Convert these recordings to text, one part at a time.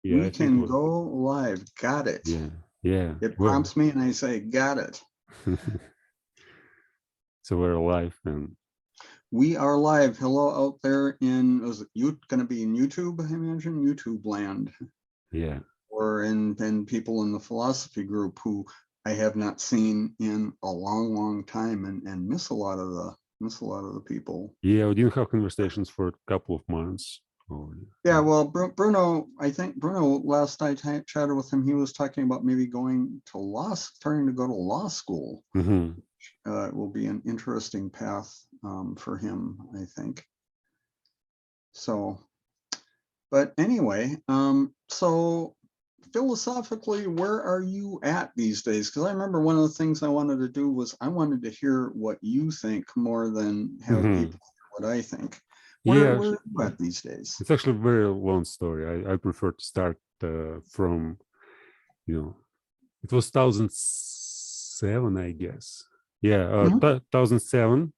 Yeah, We I think it can was. go live. Got it. Yeah, yeah. It Well, prompts me and I say, got it. so we're alive, and We are live. Hello out there in, is it you going to be in YouTube, I imagine? YouTube land. yeah, Or in people in the philosophy group who I have not seen in a long, long time and miss a lot of the people. yeah. We didn't have conversations for a couple of months. Or, Yeah, well, Bruno, I think Bruno, last I chatted with him, he was talking about maybe starting to go to law school. mm-hmm. It will be an interesting path for him, I think. So, but anyway, so philosophically, where are you at these days? Because I remember one of the things I wanted to do was I wanted to hear what you think more than have Mm-hmm. people hear what I think. Yeah, Where are you at these days? it's actually a very long story. I prefer to start from, you know, it was 2007, I guess. Yeah, Mhm. 2007.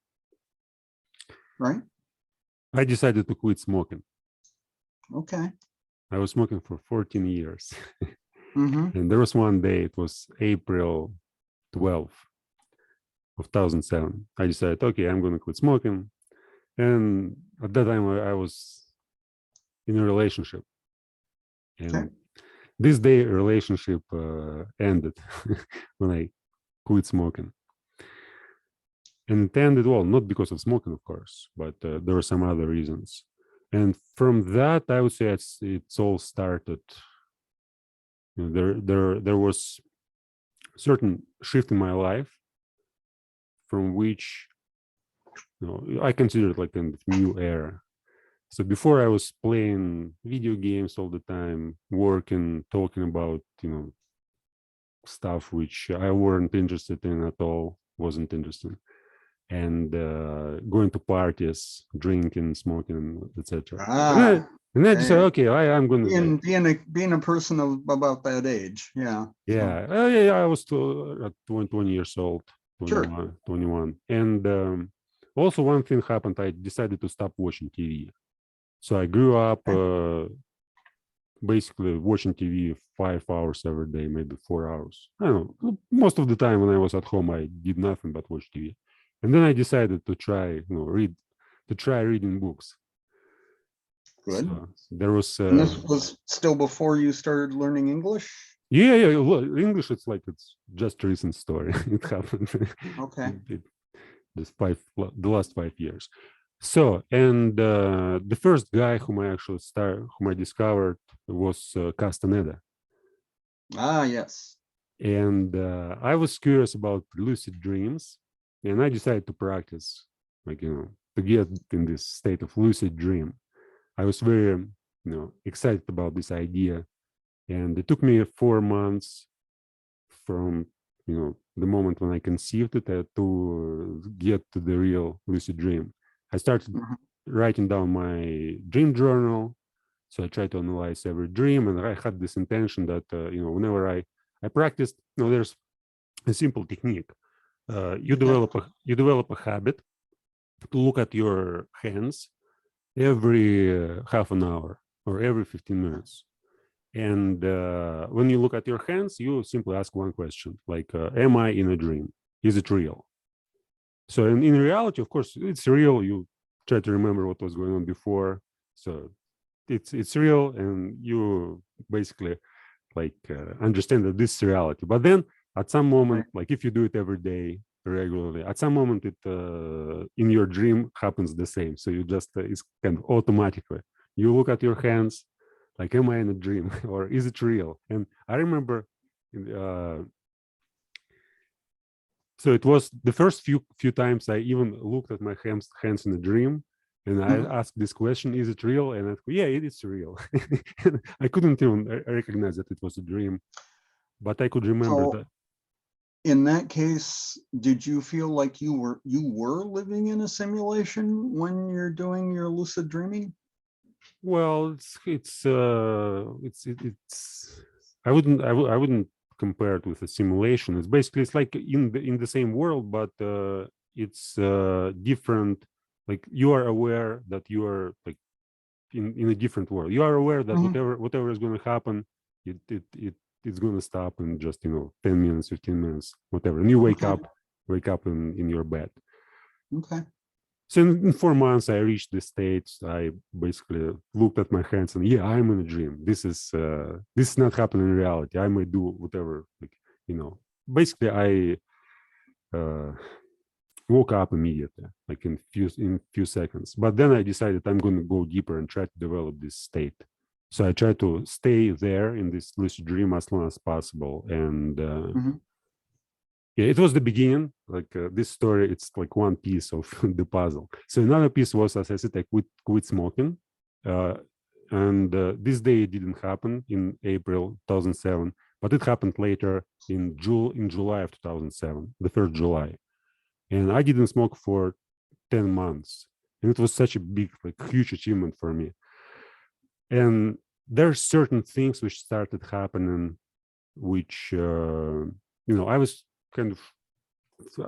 Right? I decided to quit smoking. Okay. I was smoking for 14 years. Mm-hmm. And there was one day, it was April 12th of 2007. I decided, okay, I'm going to quit smoking. And at that time, I was in a relationship. Okay. And this day, relationship ended when I quit smoking. And it ended, well, not because of smoking, of course, but there were some other reasons. And from that, I would say it's all started. You know, there was certain shift in my life from which, you know, I consider it like a new era. So before I was playing video games all the time, working, talking about, you know, stuff which I weren't interested in at all, wasn't interested, and going to parties, drinking, smoking, etc. And I Ah, and I decided, okay. okay, I'm gonna like, Being a person of about that age. Yeah. So yeah, I was 20 years old, sure. 21. And also one thing happened, I decided to stop watching TV. So I grew up Okay. basically watching TV 5 hours every day, maybe 4 hours. I don't know. Most of the time when I was at home, I did nothing but watch TV. And then I decided to try, you know, try reading books. Good. So there was, And this was still before you started learning English? yeah, English. It's like it's just a recent story. It happened. Okay. it, this the last 5 years. So, and the first guy whom I discovered was Castaneda. Ah, yes. And I was curious about lucid dreams, and I decided to practice, like, you know, to get in this state of lucid dream. I was very, excited about this idea, and it took me 4 months from, the moment when I conceived it to get to the real lucid dream. I started Mhm. writing down my dream journal. So I tried to analyze every dream, and I had this intention that, whenever I practiced, there's a simple technique. Okay. You develop a habit to look at your hands every half an hour or every 15 minutes. And when you look at your hands, you simply ask one question, like, am I in a dream? Is it real? So in reality, of course, it's real. You try to remember what was going on before. So it's real, and you basically like understand that this is reality. But then at some Right. moment, like if you do it every day regularly, at some moment it in your dream happens the same. So you just it's kind of automatically you look at your hands, like, am I in a dream or is it real? And I remember, uh, so it was the first few times I even looked at my hands in a dream, and I Mhm. asked this question: "Is it real?" And I go, yeah, it is real. I couldn't even recognize that it was a dream, but I could remember So that. in that case, did you feel like you were living in a simulation when you're doing your lucid dreaming? Well, it's I wouldn't compare it with a simulation. It's basically it's like in the same world, but it's different. Like you are aware that you are like in a different world. You are aware that Mhm. whatever is going to happen, it's going to stop in just 10 minutes, 15 minutes, whatever. And you wake Okay. up in your bed. Okay. So in 4 months, I reached the stage. I basically looked at my hands and yeah, I'm in a dream. This is not happening in reality. I may do whatever, like basically I uh, woke up immediately, like in few seconds. But then I decided I'm going to go deeper and try to develop this state. So I try to stay there in this lucid dream as long as possible. And Mhm. yeah, it was the beginning. Like this story, it's like one piece of the puzzle. So another piece was, as I said, I quit smoking. Uh, and this day it didn't happen in April 2007, but it happened later in July of 2007, the 1st July. And I didn't smoke for 10 months. And it was such a big, like huge achievement for me. And there are certain things which started happening, which, I was kind of,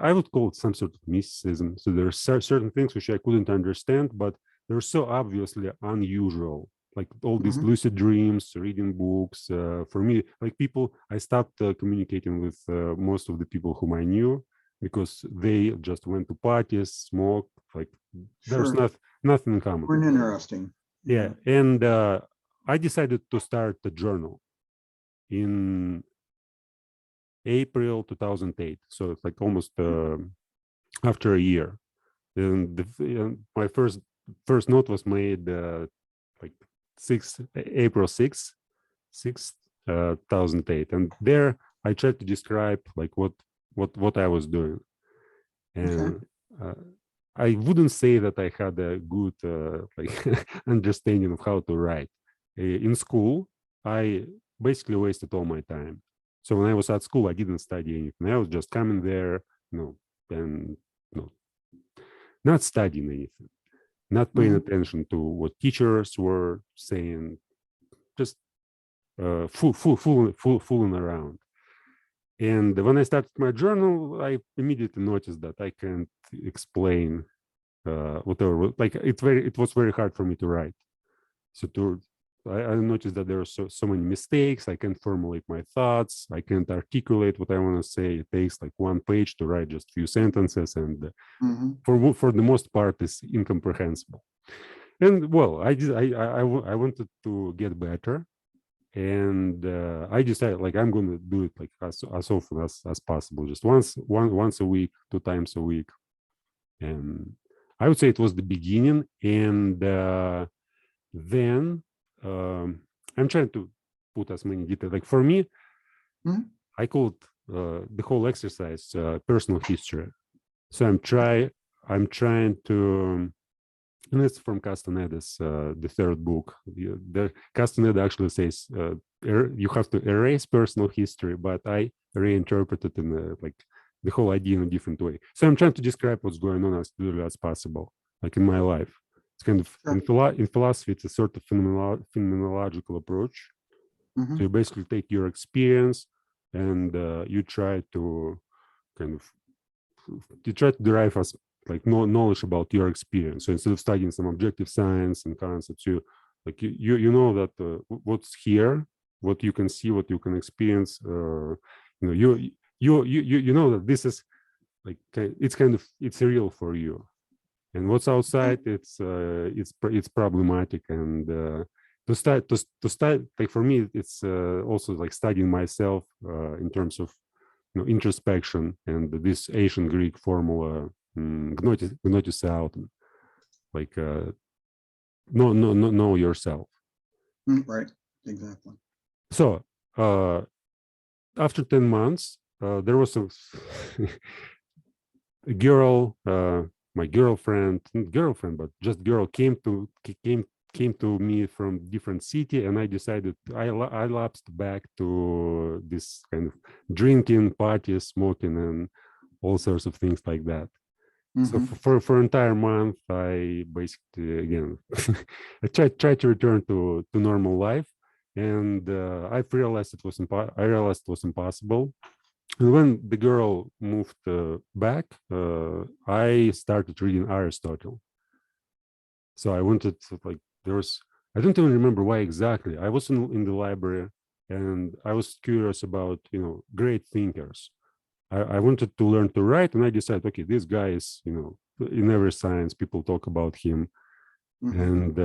I would call it some sort of mysticism. So there are certain things which I couldn't understand, but they're so obviously unusual. Like all these Mhm. lucid dreams, reading books. For me, like people, I stopped communicating with most of the people whom I knew because they just went to parties, smoked. Like there's Sure. nothing in common. Weren't interesting. Yeah, Yeah. and I decided to start a journal in April 2008. So it's like almost after a year. And my first note was made like April 6th, 2008, and there I tried to describe like what I was doing, Okay. and uh, I wouldn't say that I had a good like understanding of how to write. In school, I basically wasted all my time. So when I was at school, I didn't study anything. I was just coming there, and not studying anything, not paying Mhm. attention to what teachers were saying, just fooling around. And when I started my journal, I immediately noticed that I can't explain whatever. Like it was very hard for me to write. So I noticed that there are so many mistakes. I can't formulate my thoughts. I can't articulate what I want to say. It takes like one page to write just a few sentences, and Mhm. for the most part, it's incomprehensible. And well, I wanted to get better, and I decided like I'm going to do it like as often as possible, just once a week, 2 times a week. And I would say it was the beginning, and then I'm trying to put as many details. Like for me, Mhm. I call it the whole exercise personal history. So I'm trying to, and it's from Castaneda's the third book. Castaneda actually says you have to erase personal history, but I reinterpret it in like the whole idea in a different way. So I'm trying to describe what's going on as clearly as possible, like in my life. It's kind of Sure. in philosophy, it's a sort of phenomenological approach. So Mhm. you basically take your experience and you try to kind of derive as like knowledge about your experience. So instead of studying some objective science and concepts, you know that what's here, what you can see, what you can experience. You know that this is like it's real for you, and what's outside it's problematic. And to start like for me it's also like studying myself in terms of introspection and this ancient Greek formula, gnosis autem, like know yourself. Right. Exactly. So after 10 months, there was a girl, my girlfriend, not girlfriend, but just girl came to me from different city, and I decided I lapsed back to this kind of drinking, parties, smoking, and all sorts of things like that. So Mhm. for entire month, I basically again I tried to return to normal life, and I realized I realized it was impossible. And when the girl moved back, I started reading Aristotle. So I wanted to, like there was I don't even remember why exactly. I was in the library and I was curious about, great thinkers. I wanted to learn to write, and I decided, okay, this guy is, in every science, people talk about him. And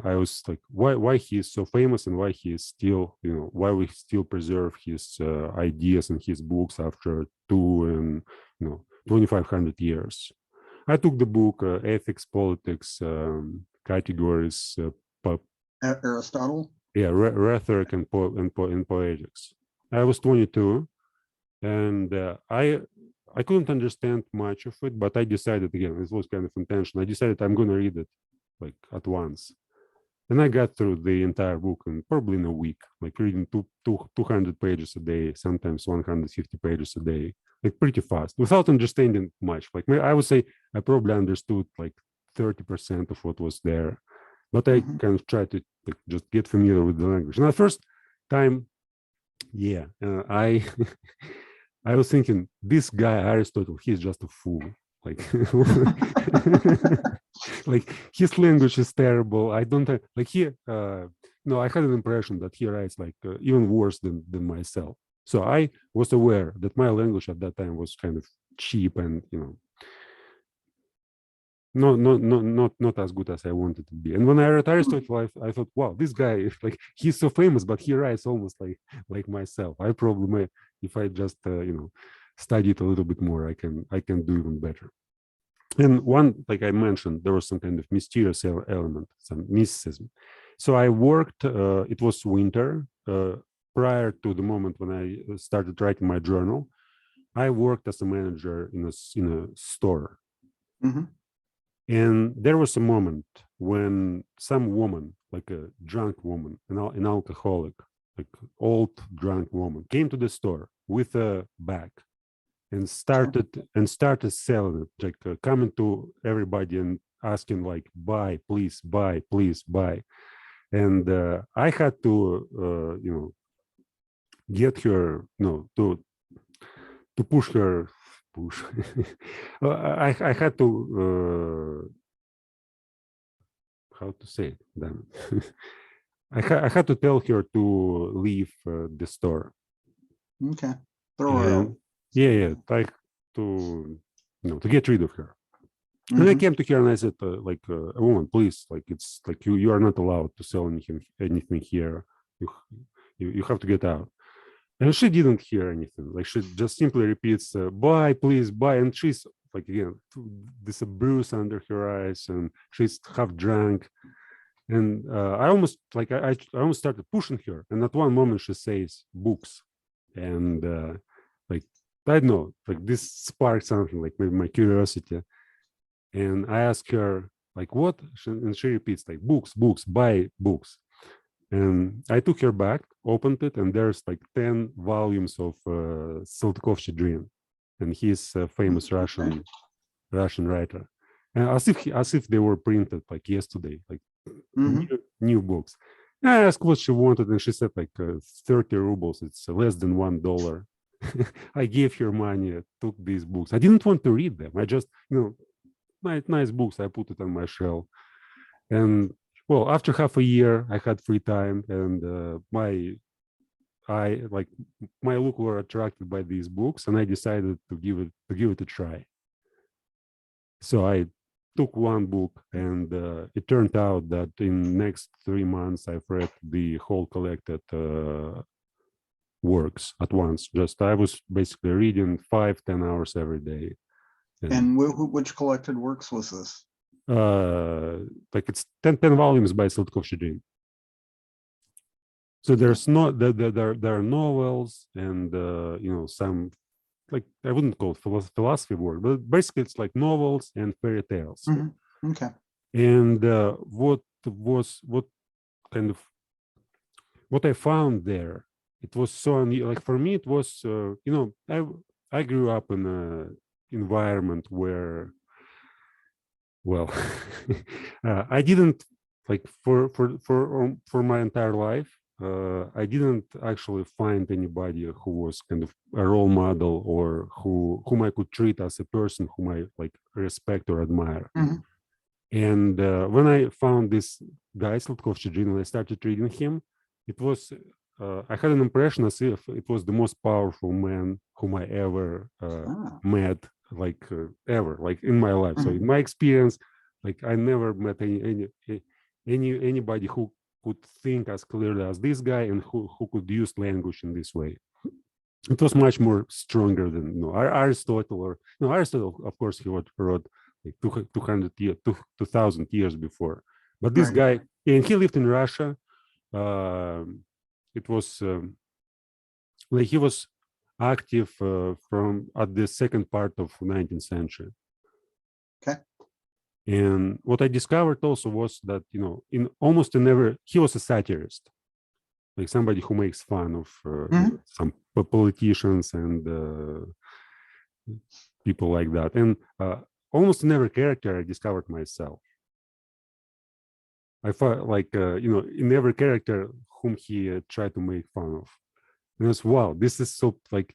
I was like, why he is so famous, and why he is still, why we still preserve his ideas and his books after 2,500 years. I took the book, Ethics, Politics, Categories, Aristotle? Yeah, Rhetoric and Poetics. I was 22, and I couldn't understand much of it, but I decided, again, this was kind of intention. I decided I'm going to read it like at once. And I got through the entire book in probably in a week, like reading 200 pages a day, sometimes 150 pages a day, like pretty fast, without understanding much. Like I would say I probably understood like 30% of what was there, but I kind of tried to like, just get familiar with the language. And at first time, I I was thinking, this guy Aristotle, he's just a fool. Like, like his language is terrible. I don't have, like he, I had an impression that he writes like even worse than myself. So I was aware that my language at that time was kind of cheap and not as good as I wanted to be. And when I read Aristotle, I thought, wow, this guy, like he's so famous, but he writes almost like myself. I probably may, if I just study it a little bit more, I can do even better. And one, like I mentioned, there was some kind of mysterious element, some mysticism. So I worked. It was winter prior to the moment when I started writing my journal. I worked as a manager in a store. And there was a moment when some woman, like a drunk woman, an alcoholic, like old drunk woman, came to the store with a bag and started selling it, like coming to everybody and asking like, buy, please, buy, please, buy. And I had to, get her, to push her. I had to how to say it then. I had to tell her to leave the store. Okay. Throw her out. Yeah, like to get rid of her. And I came to her and I said, like, a woman, please, like it's like you are not allowed to sell anything here. You have to get out. And she didn't hear anything. Like she just simply repeats, buy, please, buy. And she's like, again, this bruise under her eyes, and she's half drunk. And I almost like I almost started pushing her. And at one moment she says books. And like, I don't know, like this sparked something, like maybe my curiosity. And I asked her, like, what? And she repeats, like, books, buy books. And I took her back, opened it, and there's like 10 volumes of Saltykov-Shchedrin, and he's a famous Russian writer. And as if they were printed like yesterday, like new books. And I asked what she wanted, and she said like 30 rubles. It's less than $1. I gave her money, took these books. I didn't want to read them. I just, nice books. I put it on my shelf. And well, after half a year, I had free time, and my look were attracted by these books, and I decided to give it a try. So I took one book, and it turned out that in next 3 months, I've read the whole collected works at once. Just I was basically reading 5-10 hours every day. And which collected works was this? Like it's 10 volumes by Saltykov-Shchedrin. So there's there are novels and some, like I wouldn't call it philosophy work, but basically it's like novels and fairy tales. Okay. And what I found there, it was so like for me it was I grew up in a environment where, well, I didn't like for my entire life. I didn't actually find anybody who was kind of a role model or whom I could treat as a person whom I like respect or admire. And when I found this guy, Sladkov-Chudrin, I started reading him, it was, I had an impression as if it was the most powerful man whom I ever met, like ever, like in my life. So in my experience, like I never met anybody who could think as clearly as this guy and who could use language in this way. It was much more stronger than Aristotle, or Aristotle, of course, he wrote like 200 years, 2000 years before. But this guy, and he lived in Russia. It was like he was active from at the second part of 19th century. Okay. And what I discovered also was that, in almost he was a satirist, like somebody who makes fun of some politicians and people like that. And almost in every character I discovered myself. I felt like, in every character whom he tried to make fun of. And I was, wow, this is so like,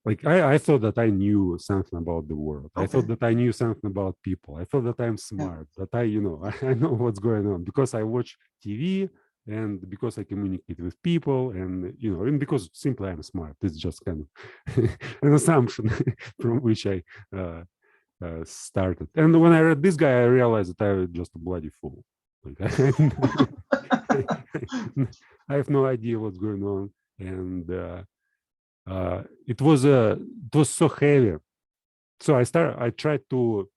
like I thought that I knew something about the world. I thought that I knew something about people. I thought that I'm smart, that I know what's going on because I watch TV and because I communicate with people and, and because simply I'm smart. It's just kind of an assumption from which I started. And when I read this guy, I realized that I was just a bloody fool. Like I have no idea what's going on. And it was so heavy. So I tried to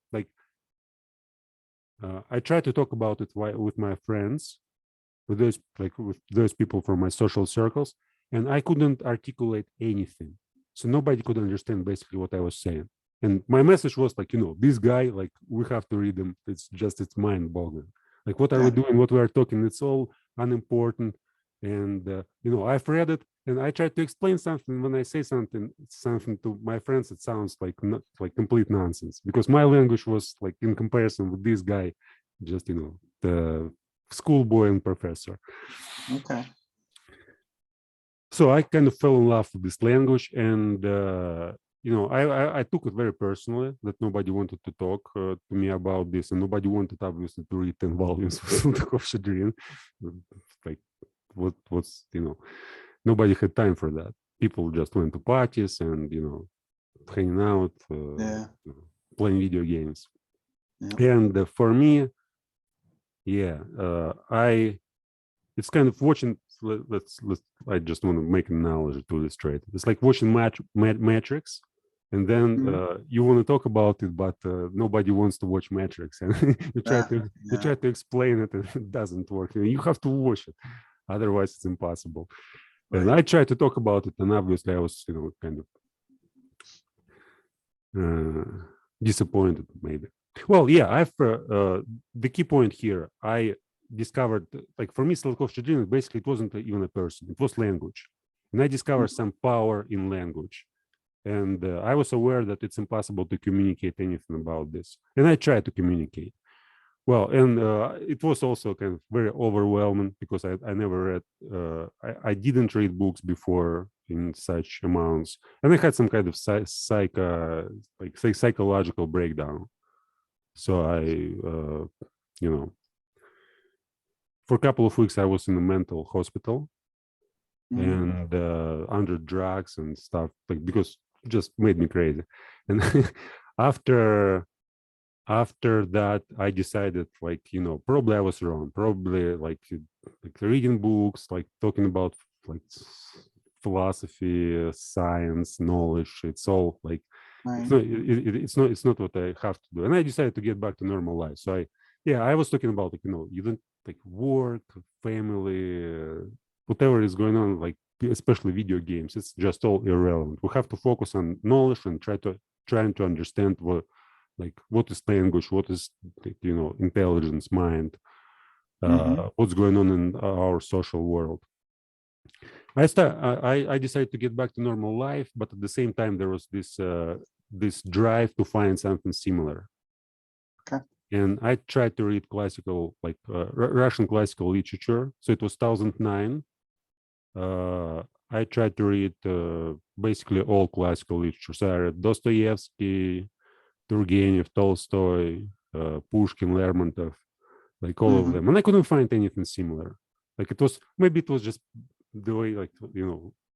talk about it with my friends, with those people from my social circles, and I couldn't articulate anything. So nobody could understand basically what I was saying. And my message was like, this guy, like we have to read him. It's mind-boggling. Like what are we doing? What we are talking? It's all unimportant. And I've read it, and I try to explain something. When I say something to my friends, it sounds like complete nonsense because my language was like in comparison with this guy, just the schoolboy and professor. Okay. So I kind of fell in love with this language, and I took it very personally that nobody wanted to talk to me about this, and nobody wanted obviously to read 10 volumes of Sladkov-Chudrin. Like what's nobody had time for that. People just went to parties and hanging out, playing video games. And for me, it's kind of watching. Let's I just want to make an analogy to illustrate. It's like watching Matrix, and then you want to talk about it, but nobody wants to watch Matrix, and you try to explain it, and it doesn't work. You have to watch it, otherwise it's impossible. And I tried to talk about it, and obviously I was kind of disappointed, maybe. Well, yeah, I've the key point here. I discovered, like for me, Sladkov-Chudrin, basically it wasn't even a person, it was language. And I discovered some power in language. And I was aware that it's impossible to communicate anything about this. And I tried to communicate. Well, and it was also kind of very overwhelming because I never read, I didn't read books before in such amounts. And I had some kind of psychological breakdown. So for a couple of weeks, I was in a mental hospital and under drugs and stuff, like because it just made me crazy. And after that, I decided, like, probably I was wrong. Probably like reading books, like talking about like philosophy, science, knowledge. It's all like it's not what I have to do. And I decided to get back to normal life. So I was talking about like you don't like work, family, whatever is going on, like especially video games. It's just all irrelevant. We have to focus on knowledge and trying to understand what is language, what is intelligence, mind, what's going on in our social world. I decided to get back to normal life, but at the same time there was this drive to find something similar. Okay. And I tried to read classical, like Russian classical literature. So it was 2009. I tried to read basically all classical literature. So I read Dostoevsky, Turgenev, Tolstoy, Pushkin, Lermontov, like all of Mhm. them. And I couldn't find anything similar. Like it was, maybe it was just the way, like,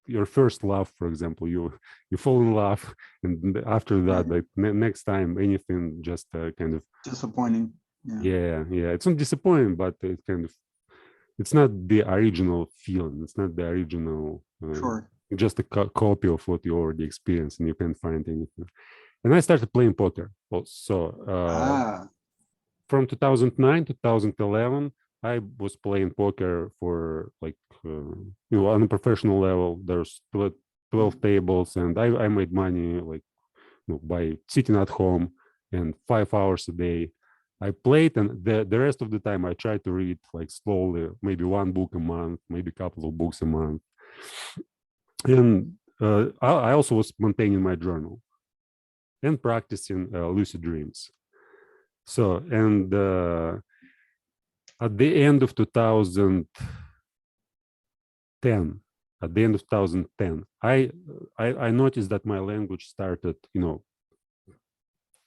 your first love, for example, you fall in love, and after that, Right. like next time, anything just kind of, Disappointing. Yeah. yeah, it's not disappointing, but it kind of, it's not the original feeling. It's not the original, Sure. just a copy of what you already experienced, and you can't find anything. And I started playing poker. Also, Ah. from 2009 to 2011, I was playing poker for like, on a professional level. There's 12 tables, and I made money like, by sitting at home and 5 hours a day. I played, and the rest of the time I tried to read like slowly, maybe one book a month, maybe a couple of books a month. And I also was maintaining my journal and practicing lucid dreams. So, and at the end of 2010, at the end of 2010, I noticed that my language started,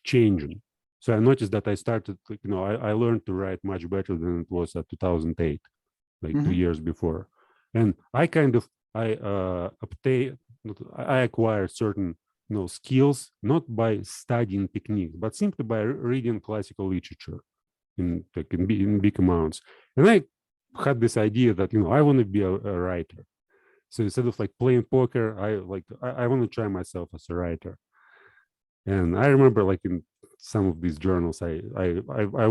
changing. So I noticed that I started, I learned to write much better than it was at 2008, like 2 years before. And I kind of, I acquired certain, skills, not by studying techniques, but simply by reading classical literature in big amounts. And I had this idea that, I want to be a writer. So instead of like playing poker, I want to try myself as a writer. And I remember, like, in some of these journals, I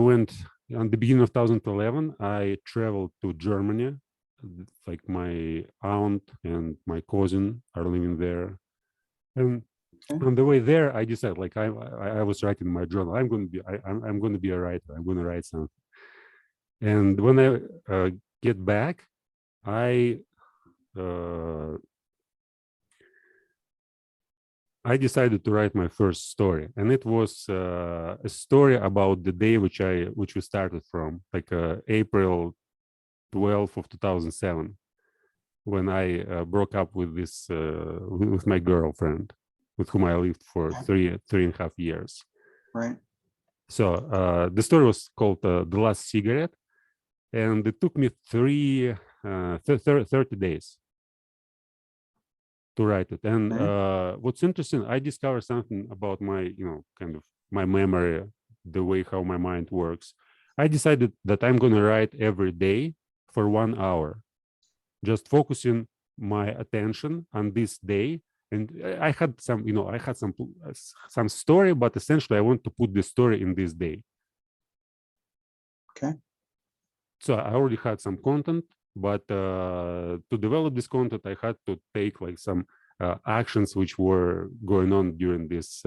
went on the beginning of 2011. I traveled to Germany. Like, my aunt and my cousin are living there, and Okay. on the way there, I decided, like, I was writing my journal. I'm going to be a writer. I'm going to write something. And when I get back, I uh, I decided to write my first story, and it was a story about the day which we started from, like April 12th of 2007, when I broke up with with my girlfriend, with whom I lived for three and a half years. Right. So the story was called "The Last Cigarette," and it took me 30 days to write it. And what's interesting, I discovered something about my, kind of my memory, the way how my mind works. I decided that I'm going to write every day for 1 hour, just focusing my attention on this day. And I had some, I had some story, but essentially I want to put the story in this day. Okay. So I already had some content, but to develop this content, I had to take like some actions which were going on during this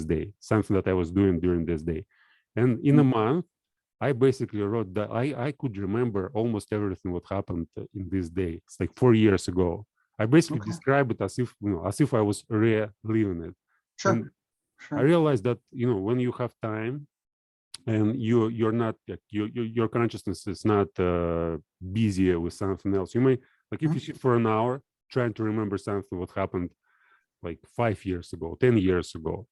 day, something that I was doing during this day. And in a month, I basically wrote that I could remember almost everything what happened in this day. It's like 4 years ago. I basically describe it as if I was reliving it. Sure. And Sure. I realized that, when you have time, and you're not, like, your consciousness is not busy with something else. You may, like, if you sit for an hour trying to remember something what happened like 5 years ago, 10 years ago,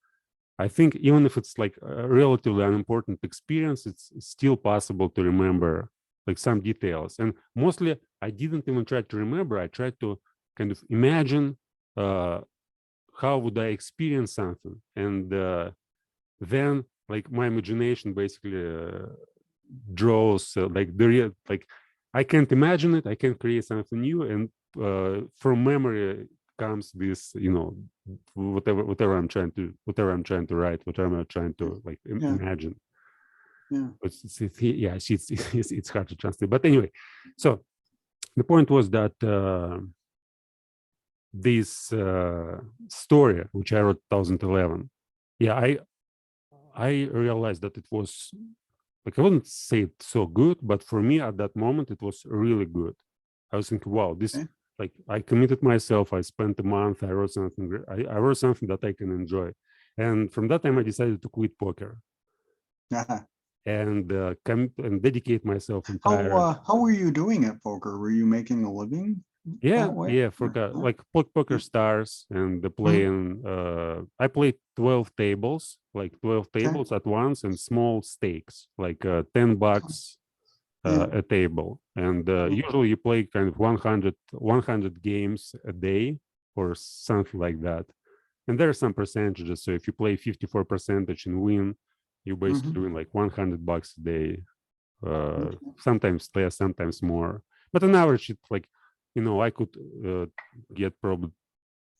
I think even if it's like a relatively unimportant experience, it's still possible to remember like some details. And mostly I didn't even try to remember. I tried to kind of imagine how would I experience something, and then, like, my imagination basically draws like the real, like, I can't imagine it, I can create something new, and from memory comes this, whatever I'm trying to write, whatever I'm trying to like imagine. It's hard to translate, but anyway. So the point was that this story which I wrote 2011, I realized that it was, like, I wouldn't say it's so good, but for me at that moment it was really good. I was thinking, wow, this, like, I committed myself. I spent a month. I wrote something. I wrote something that I can enjoy, and from that time I decided to quit poker and dedicate myself entire. How were you doing at poker? Were you making a living? Yeah, that way? yeah, forgot like poker stars and the playing. I played 12 tables, like 12 Okay. tables at once, and small stakes, like $10 Yeah. a table. And usually you play kind of 100 games a day or something like that. And there are some percentages. So if you play 54% and win, you're basically doing like $100 a day. Sometimes less, sometimes more. But on average, it's like, I could get probably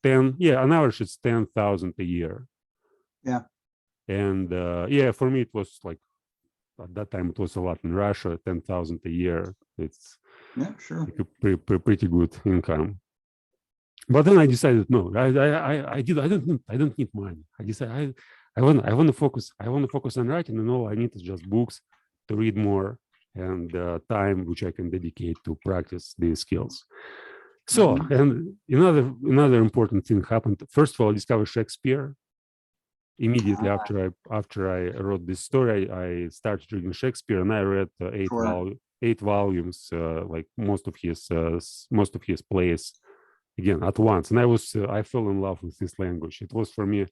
10. Yeah, on average, it's 10,000 a year. Yeah. And yeah, for me, it was like at that time it was a lot in Russia. 10,000 a year. It's Yeah, sure. like a pretty good income. But then I decided no, I don't need money. I decided I want to focus. I want to focus on writing, and all I need is just books to read more and time which I can dedicate to practice these skills. So, and another important thing happened. First of all, I discovered Shakespeare. Immediately after I wrote this story, I started reading Shakespeare, and I read Sure. 8 volumes, like most of his plays, again at once. And I fell in love with this language. It was for me,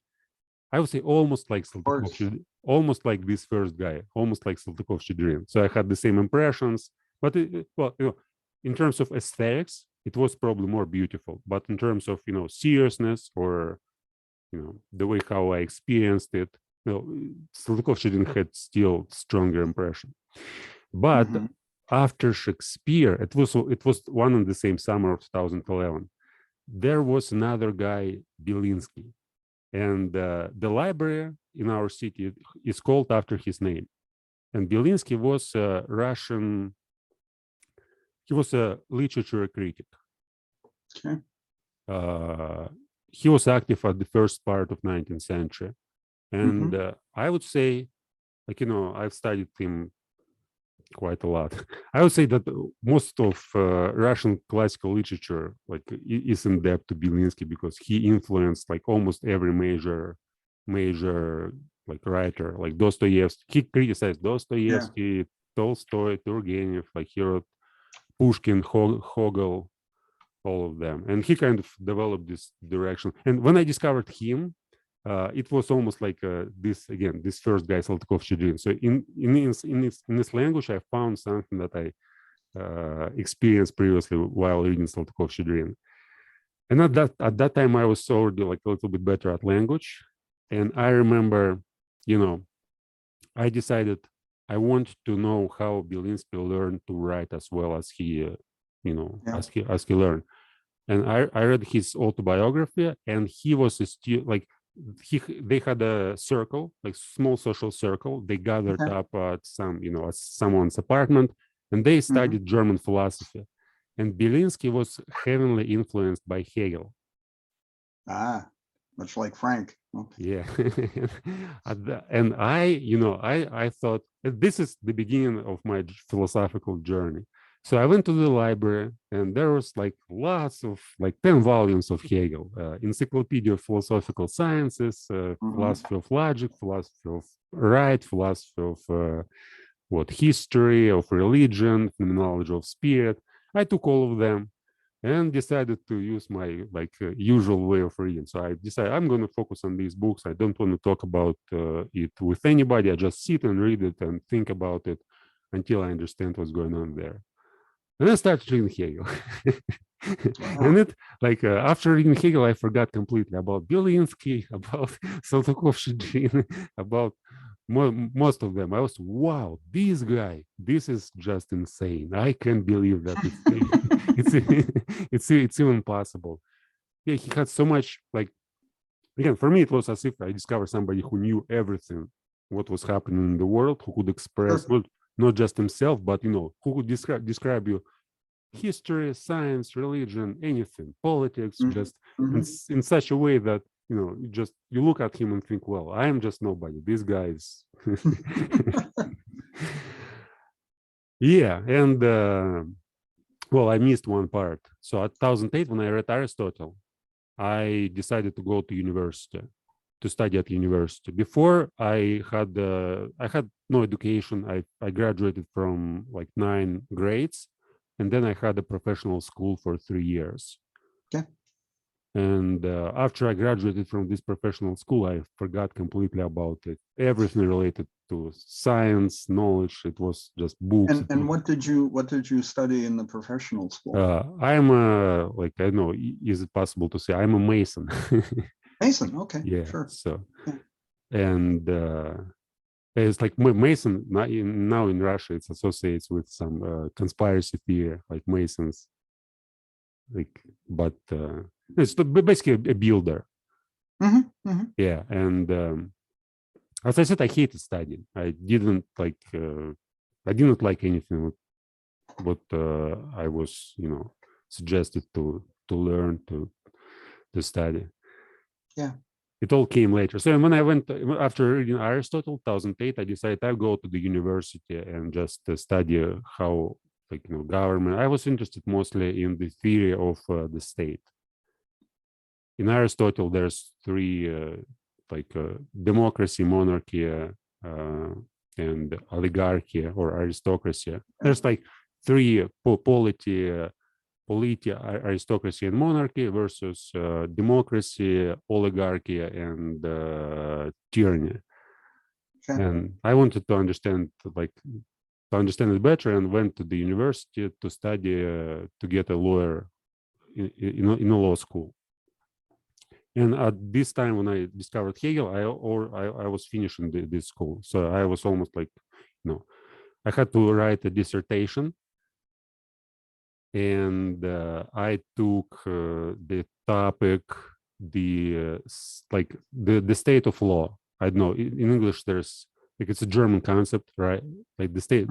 I would say, almost like Of course. almost like this first guy, almost like Saltakovsky dream. So I had the same impressions, but well, in terms of aesthetics, it was probably more beautiful. But in terms of seriousness or the way how I experienced it, Saltakovsky didn't had still stronger impression. But after Shakespeare, it was one and the same summer of 2011. There was another guy, Belinsky, and the library in our city is called after his name. And Belinsky was a Russian. He was a literature critic. Okay. He was active at the first part of 19th century, and I would say, like I've studied him quite a lot. I would say that most of Russian classical literature is in depth to Belinsky because he influenced like almost every major like writer, like Dostoevsky. He criticized Dostoevsky, Tolstoy, Turgenev, like he wrote Pushkin, Hogel, all of them, and he kind of developed this direction. And when I discovered him, it was almost like this first guy Saltakovsky dream. So in this language, I found something that I experienced previously while reading Saltakovsky dream. And at that time, I was already like a little bit better at language, and I remember, I decided I want to know how Belinsky learned to write as well as he, as he learned. And I read his autobiography, and he was like they had a circle, like small social circle. They gathered up at at someone's apartment, and they studied German philosophy. And Belinsky was heavily influenced by Hegel. Much like Frank. Okay. Yeah. And I thought this is the beginning of my philosophical journey. So I went to the library, and there was like lots of like 10 volumes of Hegel, Encyclopedia of Philosophical Sciences, Philosophy of Logic, Philosophy of Right, Philosophy of history of religion, Phenomenology of Spirit. I took all of them and decided to use my usual way of reading. So I decided I'm going to focus on these books. I don't want to talk about it with anybody. I just sit and read it and think about it until I understand what's going on there. And I started reading Hegel. And it after reading Hegel, I forgot completely about Belinsky, about Saltakovsky, about most of them. I was, wow, this guy, this is just insane. I can't believe that it's even possible. Yeah, he had so much again, for me it was as if I discovered somebody who knew everything what was happening in the world, who could express not just himself, but who could describe you history, science, religion, anything, politics, just in such a way that you look at him and think, well, I am just nobody. These guys. Yeah, and well, I missed one part. So at 2008, when I read Aristotle, I decided to go to university to study at university. Before I had no education. I graduated from like 9 grades, and then I had a professional school for 3 years. Okay. And after I graduated from this professional school, I forgot completely about it. Everything related to science, knowledge. It was just books. And what did you study in the professional school? I'm like, I don't know, is it possible to say I'm a Mason? Mason. Okay. Yeah. Sure. So, Yeah. and it's like Mason now in Russia, it's associates with some conspiracy theory, like Masons. Like, but it's basically a builder. Yeah, and as I said, I hated studying. I didn't like anything what I was, suggested to learn to study. Yeah. It all came later. So when I went after reading Aristotle, 2008, I decided I'll go to the university and just study how, like, government. I was interested mostly in the theory of the state. In Aristotle, there's three, democracy, monarchy, and oligarchy or aristocracy. There's like three polity, aristocracy, and monarchy versus democracy, oligarchy, and tyranny. Okay. And I wanted to understand it better, and went to the university to study to get a lawyer in a law school. And at this time, when I discovered Hegel, I was finishing this school, so I was almost like, I had to write a dissertation, and I took the topic, the state of law. I don't know, in English there's like, it's a German concept, right? Like the state,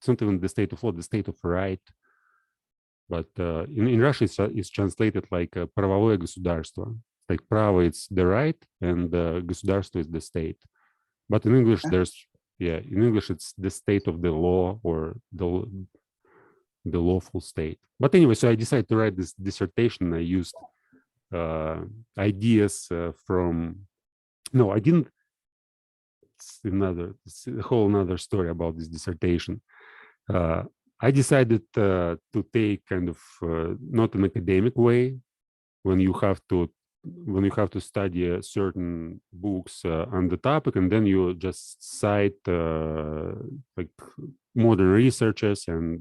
something in the state of law, the state of right. But in Russia, it's translated like правовое государство. Like право, it's the right, and государство is the state. But in English, in English, it's the state of the law, or the lawful state. But anyway, so I decided to write this dissertation. I used ideas from, no, I didn't. It's a whole another story about this dissertation. I decided to take kind of not an academic way, when you have to study certain books on the topic, and then you just cite like modern researchers and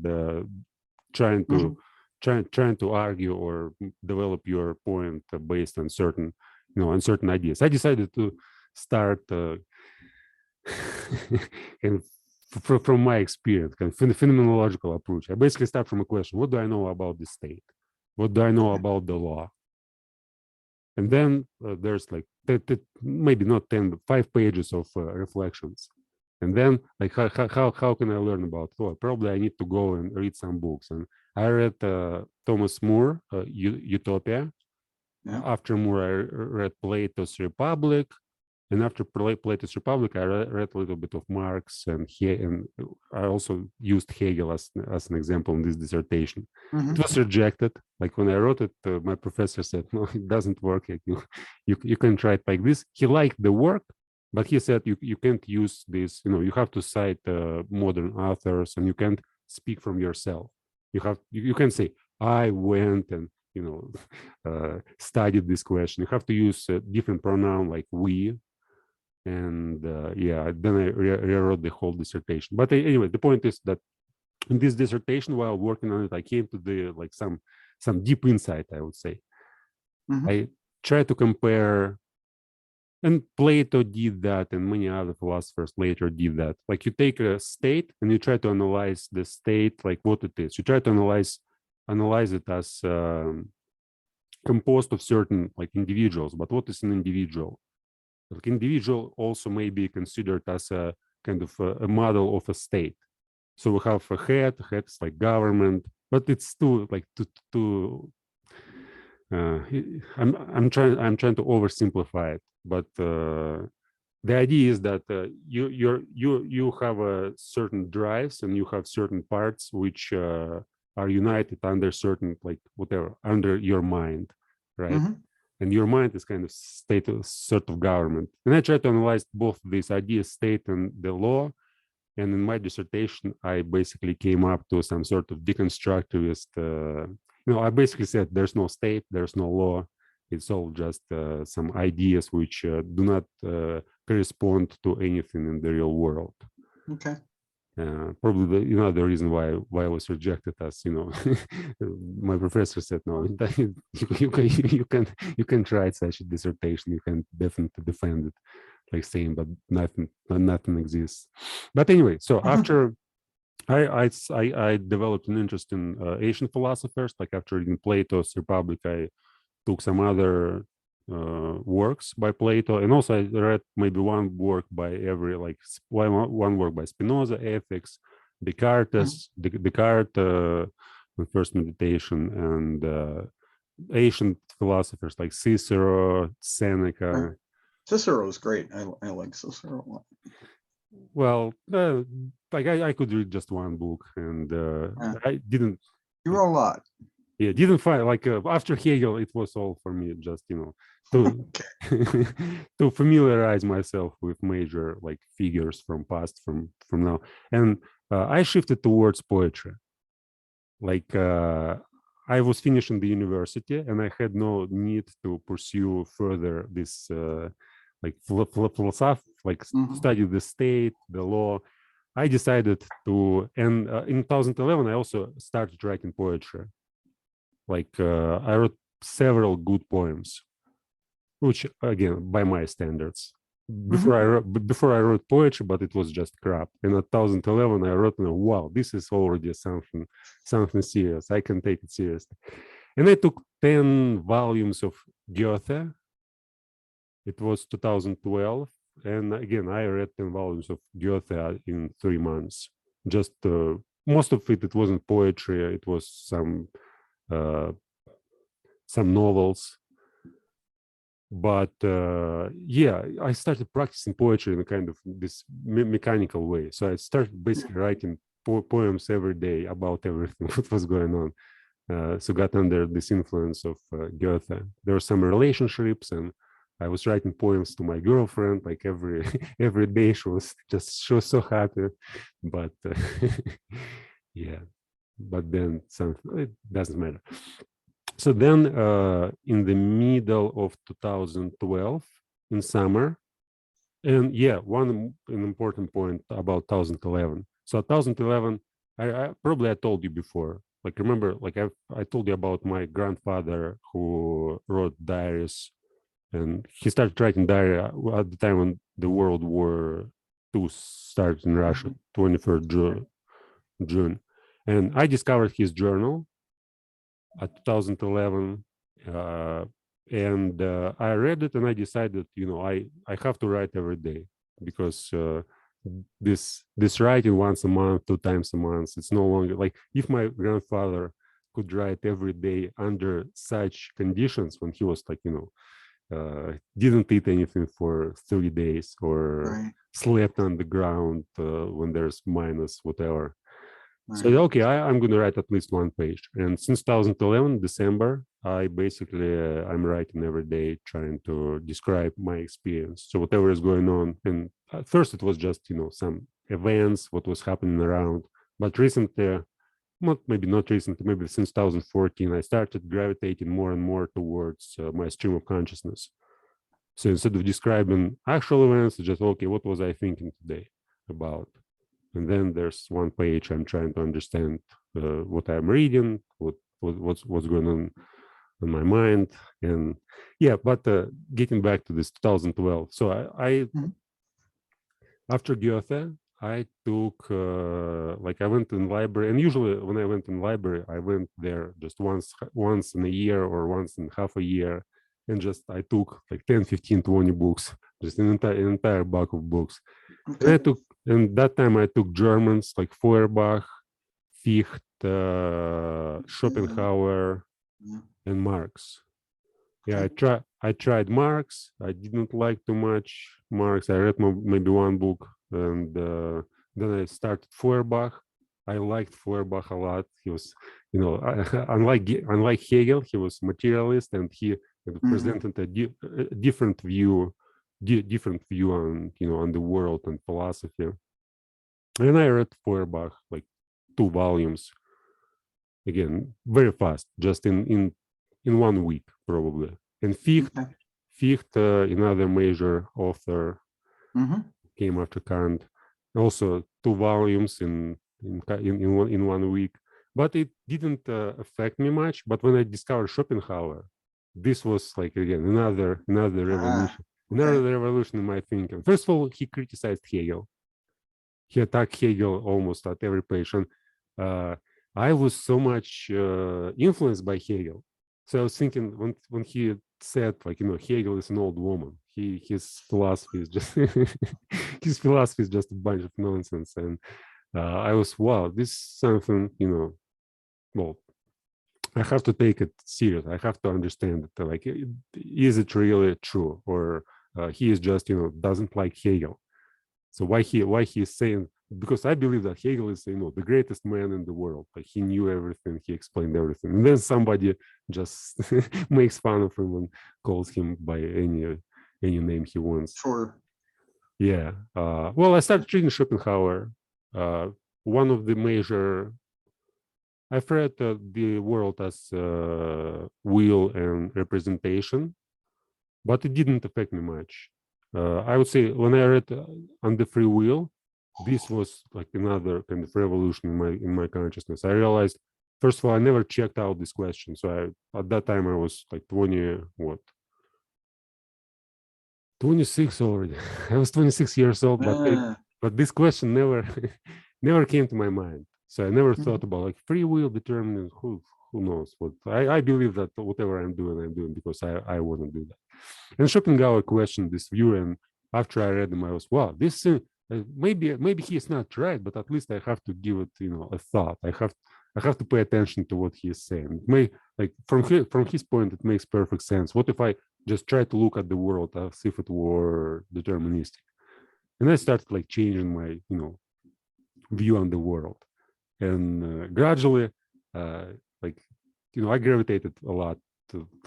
trying to argue or develop your point based on certain ideas. I decided to start and from my experience, kind of phenomenological approach. I basically start from a question: what do I know about the state? What do I know about the law? And then there's like maybe not 10, but 5 pages of reflections. And then, like, how can I learn about law? Probably I need to go and read some books. And I read Thomas More, Utopia. After More, I read Plato's Republic. And after Plato's Republic, I read a little bit of Marx, and I also used Hegel as an example in this dissertation. It was rejected. Like when I wrote it, my professor said, "No, it doesn't work. You can try it like this." He liked the work, but he said you can't use this. You have to cite modern authors, and you can't speak from yourself. You can say, "I went and studied this question." You have to use a different pronoun like we. And then I rewrote the whole dissertation. But anyway, the point is that in this dissertation, while working on it, I came to the some deep insight, I would say. I tried to compare, and Plato did that, and many other philosophers later did that. Like, you take a state and you try to analyze the state, like what it is. You try to analyze it as composed of certain like individuals. But what is an individual? Like, individual also may be considered as a kind of a model of a state. So we have a head's like government, but it's too I'm trying to oversimplify it, but the idea is that you have certain drives, and you have certain parts which are united under certain, like, whatever, under your mind, right? And your mind is kind of sort of government. And I try to analyze both these ideas, state and the law, And in my dissertation, I basically came up to some sort of deconstructivist, I basically said there's no state, there's no law. It's all just some ideas which do not correspond to anything in the real world. Okay. Probably the reason why I was rejected, as my professor said, no, you can try such a dissertation, you can definitely defend it, like saying, but nothing exists. But anyway, so after I developed an interest in Asian philosophers. Like after reading Plato's Republic, I took some other works by Plato, and also I read maybe one work by every, like one work by Spinoza, Ethics, Descartes, the First Meditation, and ancient philosophers like Cicero, Seneca. Cicero's great. I like Cicero a lot. Well, like I could read just one book, and I didn't. You wrote a lot. Yeah, didn't find, like after Hegel, it was all for me, just to to familiarize myself with major like figures from past, from now, and I shifted towards poetry. Like I was finishing the university, and I had no need to pursue further this like philosophy, like study the state, the law. I decided to, and in 2011, I also started writing poetry. Like I wrote several good poems, which again, by my standards. Before I wrote poetry, but it was just crap. And in 2011, I wrote, wow, this is already something serious. I can take it seriously. And I took 10 volumes of Goethe. It was 2012. And again, I read 10 volumes of Goethe in 3 months. Just most of it wasn't poetry. It was some novels. But yeah, I started practicing poetry in a kind of this mechanical way. So I started basically writing poems every day about everything what was going on. So got under this influence of Goethe. There were some relationships, and I was writing poems to my girlfriend like every day. She was so happy. But yeah, but then it doesn't matter. So then in the middle of 2012, in summer, and yeah, an important point about 2011. So 2011, I told you before, like remember, like I told you about my grandfather who wrote diaries, and he started writing diary at the time when the World War II started in Russia, 23rd June. And I discovered his journal at 2011, and I read it, and I decided, I have to write every day, because this writing once a month, 2 times a month, it's no longer like, if my grandfather could write every day under such conditions, when he was like, didn't eat anything for 30 days, or slept on the ground when there's minus whatever. So okay, I'm going to write at least 1 page. And since 2011 December, I basically I'm writing every day, trying to describe my experience. So whatever is going on, and at first it was just some events, what was happening around. But recently, maybe not recently, maybe since 2014, I started gravitating more and more towards my stream of consciousness. So instead of describing actual events, just okay, what was I thinking today about? And then there's 1 page I'm trying to understand what I'm reading, what's going on in my mind. And yeah, but getting back to this 2012. So I after Goethe, I took I went in library, and usually when I went in library, I went there just once in a year or once in half a year, and just I took like 10, 15, 20 books, just an entire bulk of books. And that time I took Germans like Feuerbach, Fichte, Schopenhauer, and Marx. Yeah, I tried Marx. I didn't like too much Marx. I read maybe 1 book, and then I started Feuerbach. I liked Feuerbach a lot. He was, unlike Hegel, he was materialist, and he presented a different view on on the world and philosophy. And I read Feuerbach, like 2 volumes, again, very fast, just in 1 week, probably. And Okay. Fichte, another major author, Mm-hmm. came after Kant, also 2 volumes in 1 week. But it didn't affect me much. But when I discovered Schopenhauer, this was like again another Ah, revolution, okay. another revolution in my thinking. First of all, he criticized Hegel. He attacked Hegel almost at every page, and uh, I was so much influenced by Hegel. So I was thinking when he said, like, Hegel is an old woman. His philosophy is just his philosophy is just a bunch of nonsense. And I was, wow, this is something, well, I have to take it serious. I have to understand it. Like, is it really true, or he is just, doesn't like Hegel? So why he's saying, because I believe that Hegel is, the greatest man in the world. Like, he knew everything, he explained everything, and then somebody just makes fun of him and calls him by any name he wants. Sure. Yeah. Well, I started reading Schopenhauer. One of the major, I've read the world as will and representation, but it didn't affect me much. I would say when I read On the Free Will, this was like another kind of revolution in my consciousness. I realized, first of all, I never checked out this question. So at that time I was like 26 already. I was 26 years old, but this question never never came to my mind. So I never thought about like free will determining who knows what. I believe that whatever I'm doing because I want to do that. And Schopenhauer questioned this view, and after I read him, I was, wow, this maybe he is not right, but at least I have to give it a thought. I have to pay attention to what he is saying. Like from his point, it makes perfect sense. What if I just try to look at the world as if it were deterministic? And I started like changing my view on the world, and gradually, uh, like I gravitated a lot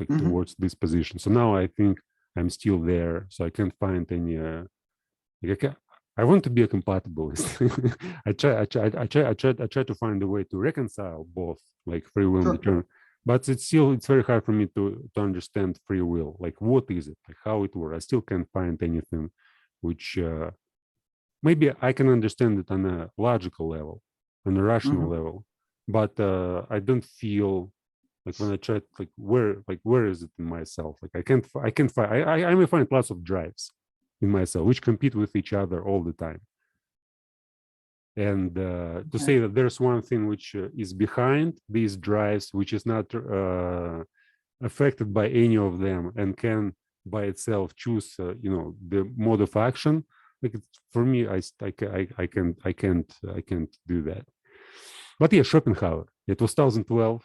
towards this position. So now I think I'm still there. So I can't find any. I want to be a compatibilist. I try to find a way to reconcile both, like free will and determined. But it's very hard for me to understand free will. Like, what is it? Like, how it works? I still can't find anything which maybe I can understand it on a logical level, on a rational level, but I don't feel like when I try to, where is it in myself? Like, I can't find. I may find lots of drives in myself which compete with each other all the time. And to say that there's one thing which is behind these drives, which is not affected by any of them and can by itself choose, the mode of action. Like, for me, I can't do that. But yeah, Schopenhauer. It was 2012,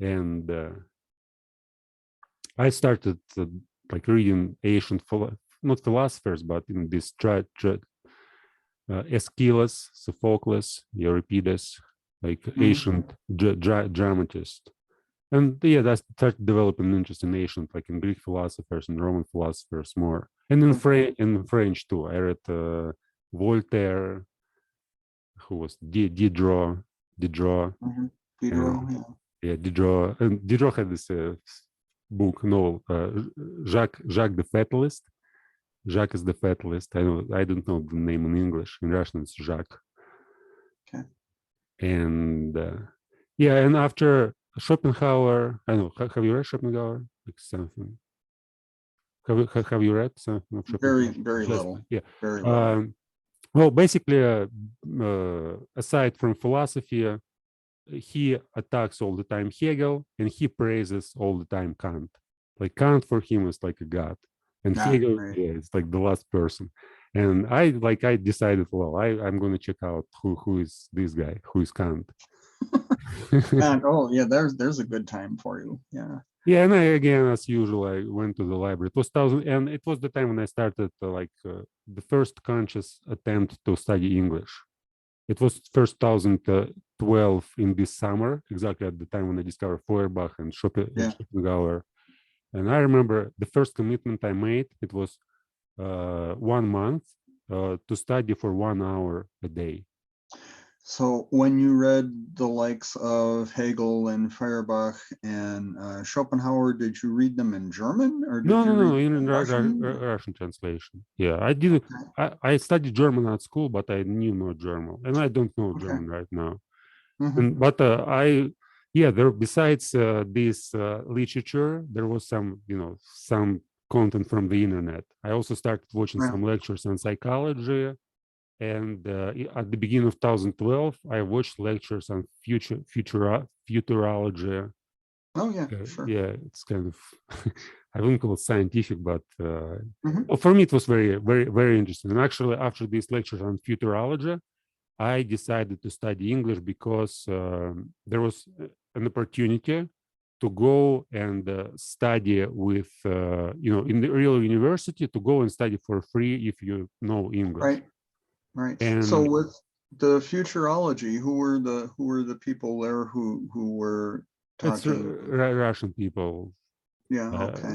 and I started like reading ancient, not philosophers, but this Aeschylus, Sophocles, Euripides, like ancient dramatists. And yeah, that started developing interest in ancient, like in Greek philosophers and Roman philosophers more. And in French too. I read Voltaire, who was Diderot. Diderot, Yeah, Diderot. And Diderot had this book, novel, Jacques the Fatalist. Jacques is the Fatalist. I don't know the name in English. In Russian, it's Jacques. Okay. And yeah, and after Schopenhauer, I know. Have you read Schopenhauer? Like something. Have you read something of Schopenhauer? Very little. Yeah. Very little. Well, basically, aside from philosophy, he attacks all the time Hegel, and he praises all the time Kant. Like, Kant for him is like a god, and Hegel, yeah, it's like the last person. And I decided, well, I'm going to check out who is this guy, who is Kant. And yeah, there's a good time for you. Yeah. Yeah, and again, as usual, I went to the library. It was 2000, and it was the time when I started the first conscious attempt to study English. It was first 2012 in this summer, exactly at the time when I discovered Feuerbach and Schopenhauer. And I remember the first commitment I made, it was 1 month to study for 1 hour a day. So when you read the likes of Hegel and Feuerbach and Schopenhauer, did you read them in German or did No, you no, read no, them in in Russian? Russian translation. Yeah, I did. Okay, I studied German at school, but I knew no German, and I don't know okay. German right now. Hmm. And but yeah, there besides this literature, there was some, some content from the internet. I also started watching Yeah. some lectures on psychology, and at the beginning of 2012, I watched lectures on futurology. Oh yeah, sure. Yeah, it's kind of I wouldn't call it scientific, but Hmm. well, for me it was very, very, very interesting. And actually, after these lectures on futurology, I decided to study English because there was an opportunity to go and study with, in the real university, to go and study for free if you know English. Right, right. So And with the futurology, who were the people there who were it's talking? Russian people, Yeah, okay.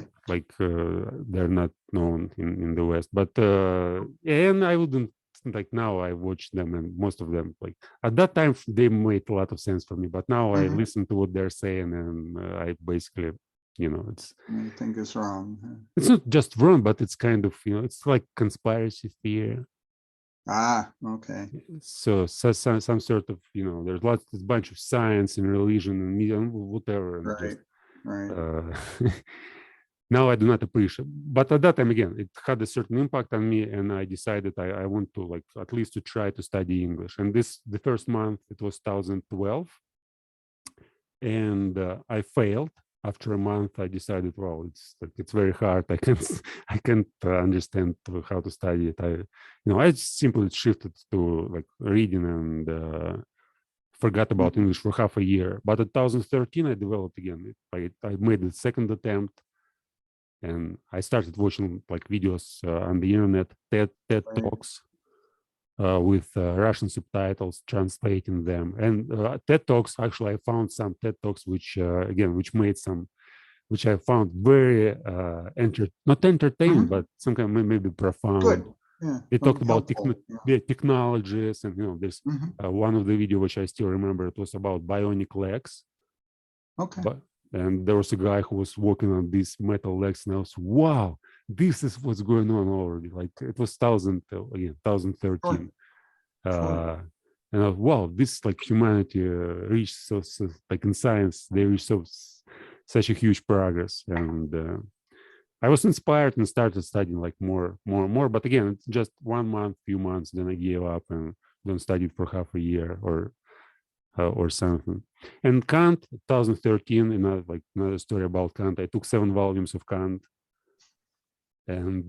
they're not known in the West, but and I wouldn't, like, now I watch them, and most of them, like, at that time they made a lot of sense for me, but now I Hmm. listen to what they're saying, and I basically, it's I think it's wrong. it's not just wrong, but it's kind of, it's like conspiracy theory. Ah, okay. So some sort of, there's lots, there's a bunch of science and religion and media and whatever, and just Right, right. uh, now I do not appreciate. But at that time, again, it had a certain impact on me, and I decided I want to, like, at least to try to study English. And the first month, it was 2012, and I failed. After a month, I decided, well, it's very hard. I can't understand how to study it. I simply shifted to, like, reading, and forgot about Mhm. English for half a year. But in 2013, I developed again. I made the second attempt, and I started watching, like, videos on the internet, TED Right. Talks with Russian subtitles, translating them. And TED Talks, actually, I found some TED Talks which, again, which I found very not entertaining, Hmm. but some kind of maybe profound. Good. Yeah. They talked about Helpful. Yeah. technologies, and there's Hmm. one of the video which I still remember. It was about bionic legs, Okay. but and there was a guy who was walking on these metal legs, and I was, wow, this is what's going on already. Like, it was 2013, Sure. Sure. uh and I was, wow, this, like, humanity reached so, like, in science they reached such a huge progress. And I was inspired and started studying, like, more, but again, it's just 1 month, few months, then I gave up and don't studied for half a year or something. And Kant, 2013, another story about Kant. I took 7 volumes of Kant, and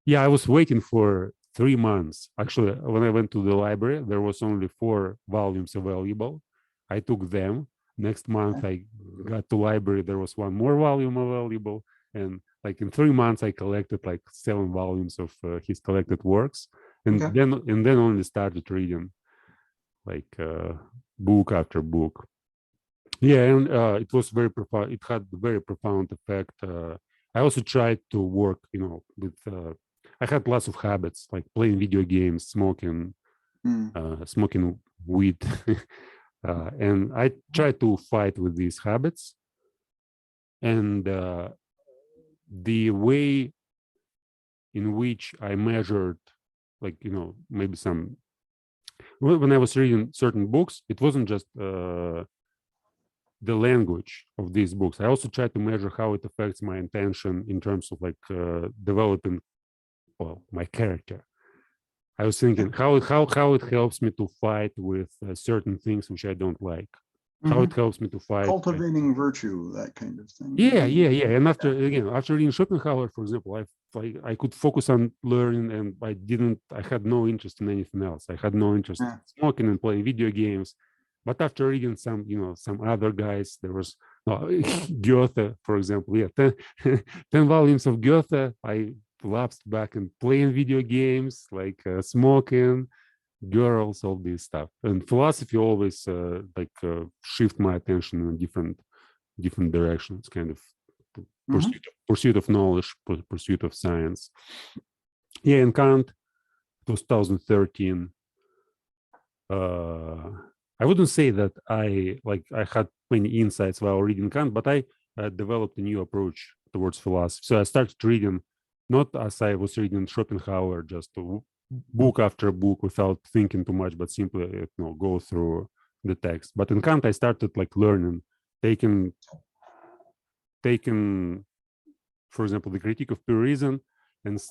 yeah, I was waiting for 3 months. Actually, when I went to the library, there was only 4 volumes available. I took them. Next month, Okay. I got to library. There was one more volume available, and, like, in 3 months, I collected, like, 7 volumes of his collected works, and Okay. then only started reading, like, book after book. Yeah, and it was very profound. It had very profound effect. I also tried to work, with. I had lots of habits, like playing video games, Mm. smoking weed, and I tried to fight with these habits. And the way in which I measured, like, maybe some, when I was reading certain books, it wasn't just the language of these books. I also try to measure how it affects my intention in terms of, like, developing, well, my character. I was Yeah. thinking how it helps me to fight with certain things which I don't like. How Hmm. it helps me to fight, like, Cultivating virtue, that kind of thing, yeah, maybe. yeah, yeah. And Yeah. after reading Schopenhauer, for example, I could focus on learning, and I had no interest in anything else. I had no interest Yeah. in smoking and playing video games. But after reading some other guys, there was, no, Goethe, for example. Yeah, 10 volumes of Goethe. I lapsed back and playing video games, like, smoking, girls, all this stuff. And philosophy always shift my attention in different directions, kind of Hmm. pursuit of knowledge, pursuit of science. Yeah, in Kant, 2013, I wouldn't say that I had many insights while reading Kant, but I developed a new approach towards philosophy. So I started reading, not as I was reading Schopenhauer, just book after book without thinking too much, but simply go through the text. But in Kant, I started like learning, taking, for example, the Critique of Pure Reason, and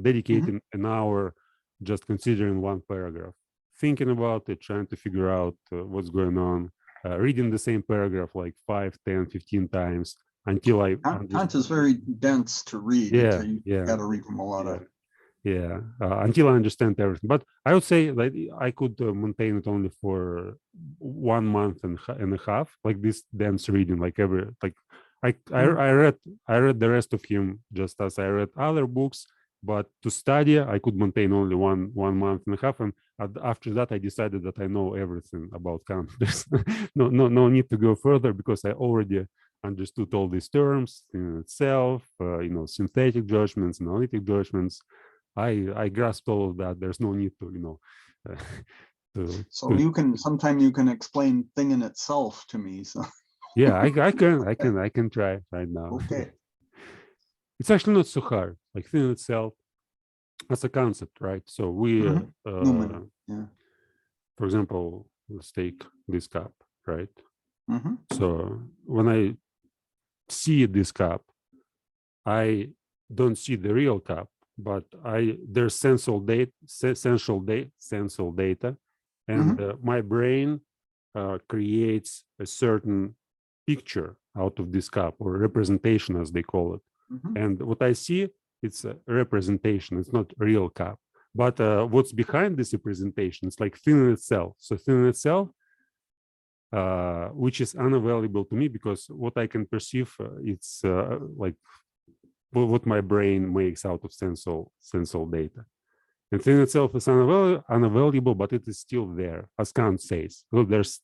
dedicating an hour just considering one paragraph, thinking about it, trying to figure out what's going on, reading the same paragraph like 5, 10, 15 times until I Kant is very dense to read. Yeah, You yeah, got to read them a lot yeah. of. Until I understand everything. But I would say that I could maintain it only for 1 month and a half, like this dense reading, like I read the rest of him just as I read other books, but to study I could maintain only one month and a half, and after that I decided that I know everything about Kant. There's no need to go further because I already understood all these terms in itself, synthetic judgments, analytic judgments. I grasped all of that. There's no need to, So you can explain thing in itself to me. So yeah, I can try right now. okay. It's actually not so hard. Like thing in itself as a concept, right? So we, Newman. Yeah. for example, let's take this cup, right? Mm-hmm. So when I see this cup, I don't see the real cup, but there's sensual data, and my brain creates a certain picture out of this cup, or representation, as they call it. And what I see, it's a representation. It's not a real cup. But what's behind this representation? It's like thin in itself. So thin in itself, which is unavailable to me because what I can perceive, it's like what my brain makes out of sensual data. And thing itself is unavailable, but it is still there, as Kant says. Well, there's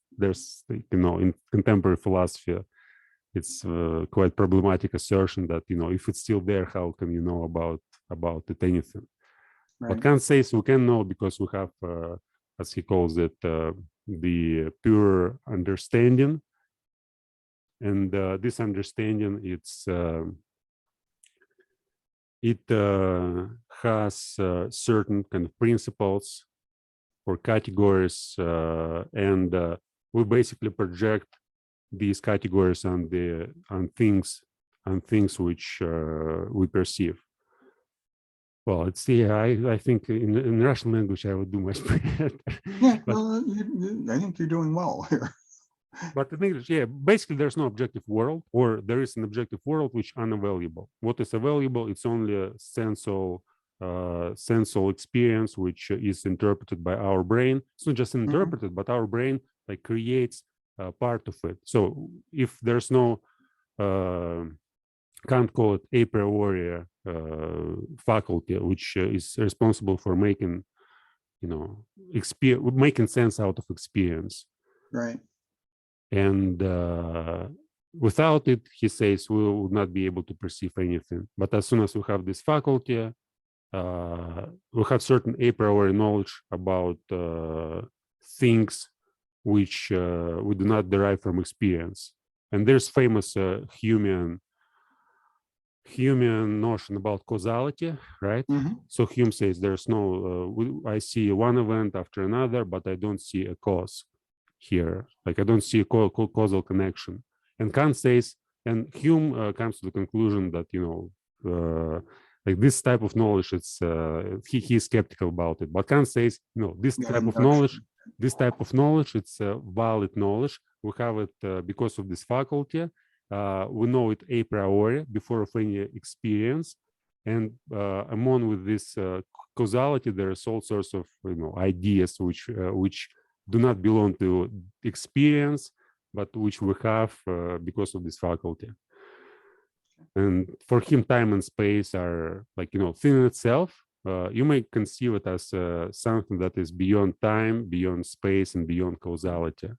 in contemporary philosophy, it's quite problematic assertion that if it's still there, how can you know about it anything? Right. But Kant says we can know because we have, as he calls it, the pure understanding, and this understanding, it has certain kind of principles or categories, and we basically project these categories on things which we perceive. Well, I think in Russian language I would do much better. Yeah, I think you're doing well here. But in English, yeah, basically there's no objective world, or there is an objective world which is unavailable. What is available? It's only a sensual experience which is interpreted by our brain. It's not just interpreted, but our brain like creates part of it. So if there's no, can't call it a priori faculty which is responsible for making, making sense out of experience. Right. And without it, he says, we will not be able to perceive anything. But as soon as we have this faculty, we have certain a priori knowledge about things which we do not derive from experience. And there's famous Humean notion about causality, right? So Hume says there's no, I see one event after another, but I don't see a cause here. Like I don't see a causal connection. And Kant says, and Hume comes to the conclusion that, like this type of knowledge, it's he's skeptical about it. But Kant says, no, this type of knowledge, it's valid knowledge. We have it because of this faculty. We know it a priori before of any experience. And among with this causality, there's all sorts of ideas which do not belong to experience, but which we have because of this faculty. And for him, time and space are like, thing in itself. You may conceive it as something that is beyond time, beyond space, and beyond causality.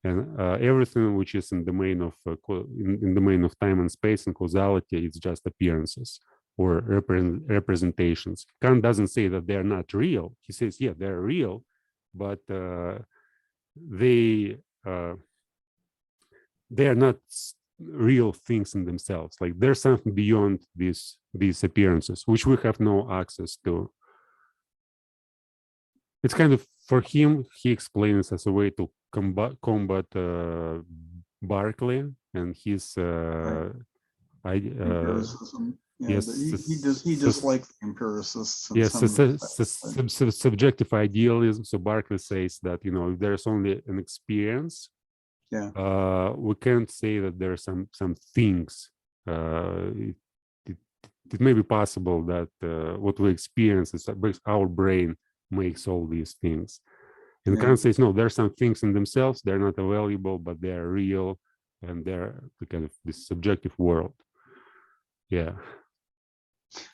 And everything which is in the domain of in the domain of time and space and causality, it's just appearances or representations. Kant doesn't say that they are not real. He says, yeah, they're real, but they are not real things in themselves. Like there's something beyond these appearances, which we have no access to. It's kind of, for him, he explains as a way to combat Berkeley and his Empiricism. Yeah, yes, he dislikes empiricists in yes, some respects. subjective idealism. So Berkeley says that, you know, if there's only an experience, Yeah, we can't say that there are some things. It, it may be possible that what we experience is our brain makes all these things. And yeah. Kant says, no, there are some things in themselves, they're not available, but they're real, and they're the kind of this subjective world. Yeah.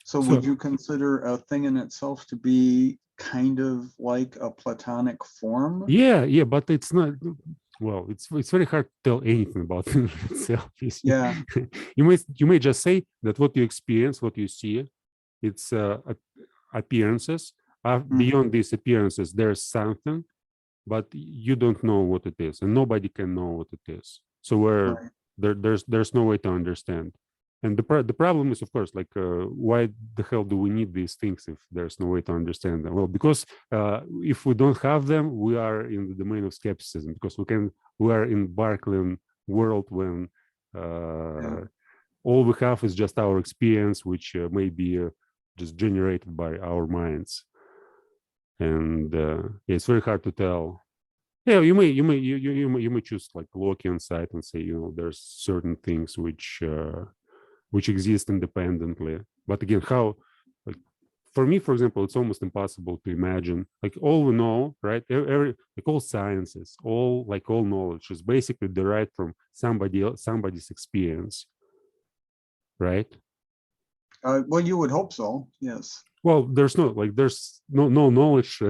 So would you consider a thing in itself to be kind of like a Platonic form? Yeah, but it's not. Well, it's very hard to tell anything about itself. Yeah. You may just say that what you experience, what you see, it's appearances. Beyond these appearances, there's something, but you don't know what it is, and nobody can know what it is. So Right. there's no way to understand. And the problem is, of course, like why the hell do we need these things if there's no way to understand them? Well, because if we don't have them, we are in the domain of skepticism, because we are in Berkeleyan world when all we have is just our experience, which may be just generated by our minds. And it's very hard to tell. Yeah, you may choose like Lockean side and say, you know, there's certain things which exist independently. But again, how, like, for me, for example, it's almost impossible to imagine, like, all we know, right? Like all sciences, all knowledge is basically derived from somebody's experience, right? Well, you would hope so. Yes. Well, there's no knowledge.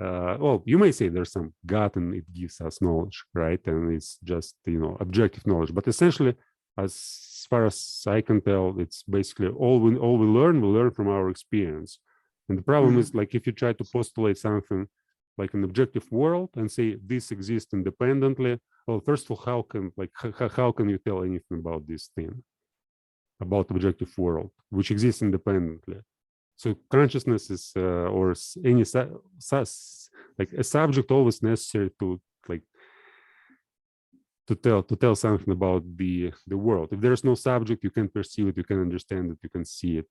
Well, you may say there's some God and it gives us knowledge, right? And it's just, you know, objective knowledge. But essentially, as far as I can tell, it's basically all we learn from our experience. And the problem is, like, if you try to postulate something like an objective world and say this exists independently, well, first of all, how can you tell anything about this thing, about objective world, which exists independently? So consciousness is, or any like a subject, always necessary to tell something about the world. If there's no subject, you can perceive it, you can understand it, you can see it.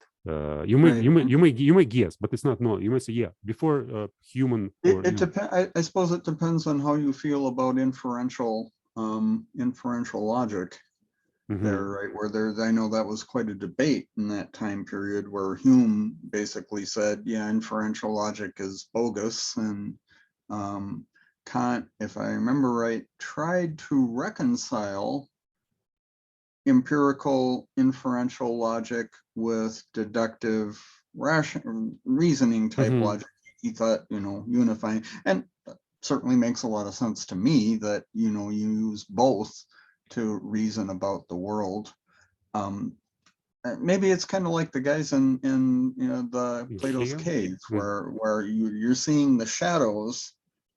You may guess, but it's not no. You may say, yeah, before human. It depends. I suppose it depends on how you feel about inferential logic. There, right, where there's, I know that was quite a debate in that time period where Hume basically said, yeah, inferential logic is bogus, and Kant, if I remember right, tried to reconcile empirical inferential logic with deductive reasoning type logic. He thought, you know, unifying, and certainly makes a lot of sense to me that, you know, you use both to reason about the world. Maybe it's kind of like the guys in you know, the Plato's Caves, where you're seeing the shadows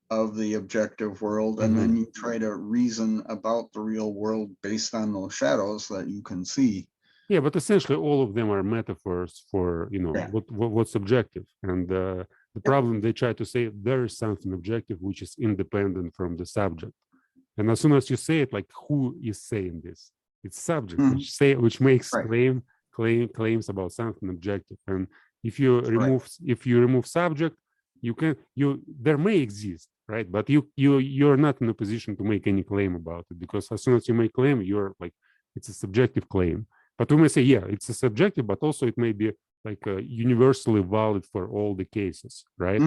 of the objective world, and then you try to reason about the real world based on those shadows that you can see. Yeah, but essentially all of them are metaphors for, you know, what's objective. And the problem, they try to say there is something objective which is independent from the subject. And as soon as you say it, like, who is saying this? It's subject which makes claims about something objective. And if you remove subject, there may exist, right? But you're not in a position to make any claim about it, because as soon as you make claim, you're like, it's a subjective claim. But we may say, yeah, it's a subjective, but also it may be like universally valid for all the cases, right?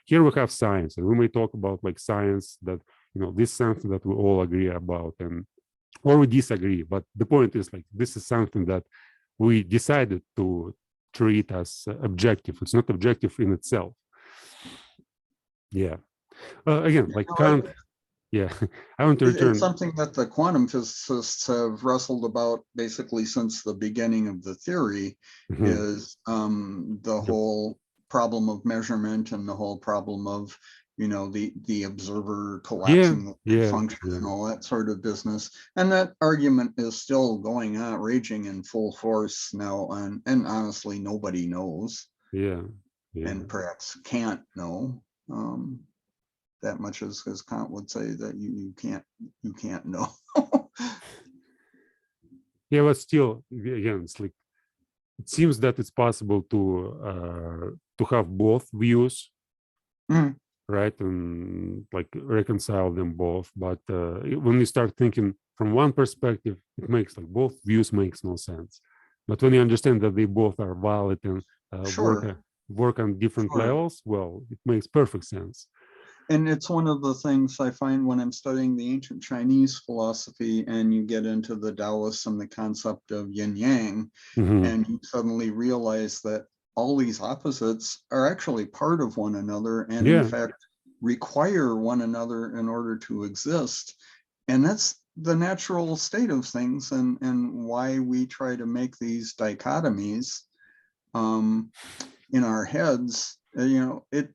Here we have science, and we may talk about like science that, you know, this is something that we all agree about, and or we disagree. But the point is, like, this is something that we decided to treat as objective. It's not objective in itself. Yeah. Again, like Kant. Yeah, I want to return. It's something that the quantum physicists have wrestled about basically since the beginning of the theory, is the whole problem of measurement and the whole problem of you know, the observer Yeah, collapsing the yeah, function yeah, and all that sort of business. And that argument is still going on, raging in full force now. And honestly, nobody knows, yeah, yeah. and perhaps can't know that much, as Kant would say, that you can't know. Yeah, but still, again, it's like it seems that it's possible to have both views, Mm, right, and like reconcile them both. But when you start thinking from one perspective, it makes like both views makes no sense. But when you understand that they both are valid and sure, work on different sure. levels, well, it makes perfect sense. And it's one of the things I find when I'm studying the ancient Chinese philosophy, and you get into the Taoists and the concept of yin yang, Hmm. and you suddenly realize that all these opposites are actually part of one another, and in Yeah, fact require one another in order to exist. And that's the natural state of things, and why we try to make these dichotomies um, in our heads. You know, it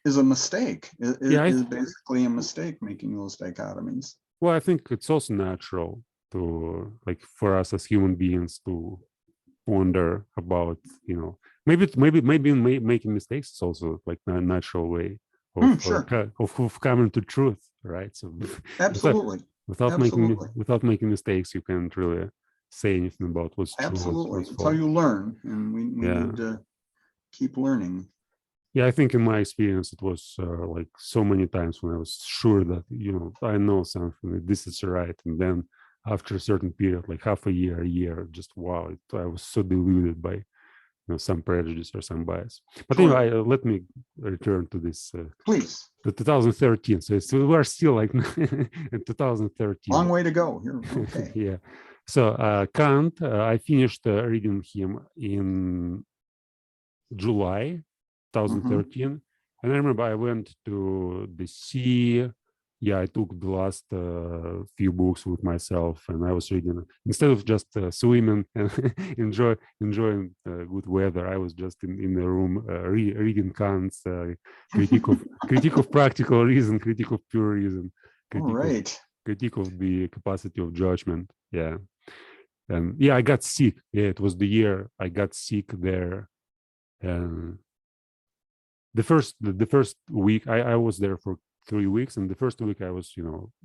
is a mistake. yeah. It is basically a mistake making those dichotomies. Well, I think it's also natural to like for us as human beings to wonder about, making mistakes is also like a natural way Sure, of coming to truth, right? So without absolutely, without making absolutely. without making mistakes, you can't really say anything about what's true, Absolutely. what's It's how false. you learn, and we Yeah, need to keep learning. yeah. I think in my experience, it was like so many times when I was sure that I know something, that this is right, and then after a certain period, like half a year, just wow, I was so deluded by some prejudice or some bias. But Sure. anyway, let me return to this Please. to 2013. So we're still like in 2013. Long way to go. You're okay. Yeah. So Kant, I finished reading him in July Hmm. 2013. And I remember I went to the sea. Yeah, I took the last few books with myself, and I was reading instead of just swimming and enjoying good weather. I was just in the room reading Kant's critique of practical reason, critique of pure reason, All critique of right. critique of the capacity of judgment. Yeah, and yeah, I got sick. Yeah, it was the year I got sick there, and the first week I was there for 3 weeks, and the first week I was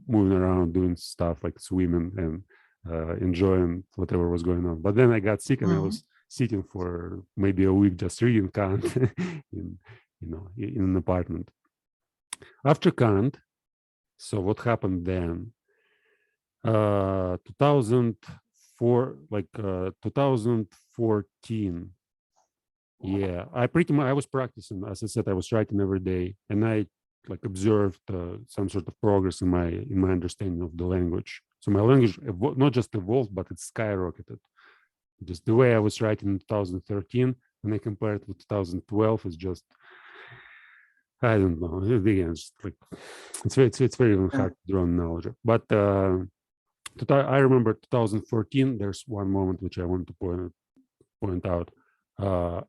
moving around doing stuff like swimming and enjoying whatever was going on. But then I got sick, and I Hmm. was sitting for maybe a week just reading Kant in an apartment. After Kant, so what happened then? 2004, like 2014. Yeah, I was practicing. As I said, I was writing every day, and I like observed some sort of progress in my understanding of the language. So my language not just evolved, but it skyrocketed. Just the way I was writing in 2013, when I compare it with 2012, is just, I don't know. Again, it's like it's very Yeah. hard to draw an analogy. But I remember 2014. There's one moment which I want to point out. Uh,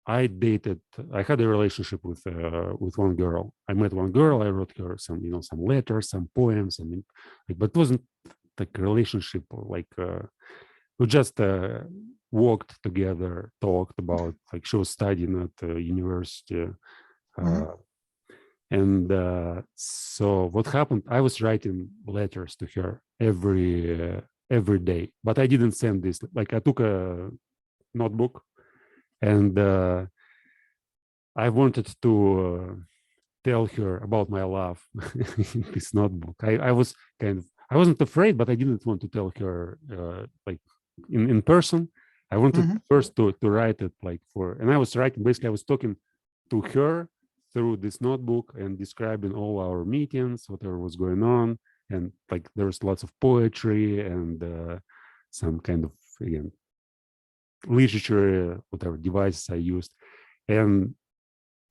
I had a relationship with one girl. I met one girl. I wrote her some letters, some poems, and but it wasn't like a relationship, or like we just walked together, talked about, like, she was studying at university, Hmm. uh, and so what happened? I was writing letters to her every day, but I didn't send this. Like, I took a notebook, and I wanted to tell her about my love in this notebook. I was I wasn't afraid, but I didn't want to tell her like in person. I wanted Hmm. first to write it, like, and I was writing, basically I was talking to her through this notebook and describing all our meetings, whatever was going on. And like there was lots of poetry and some kind of, again, literature, whatever devices I used. And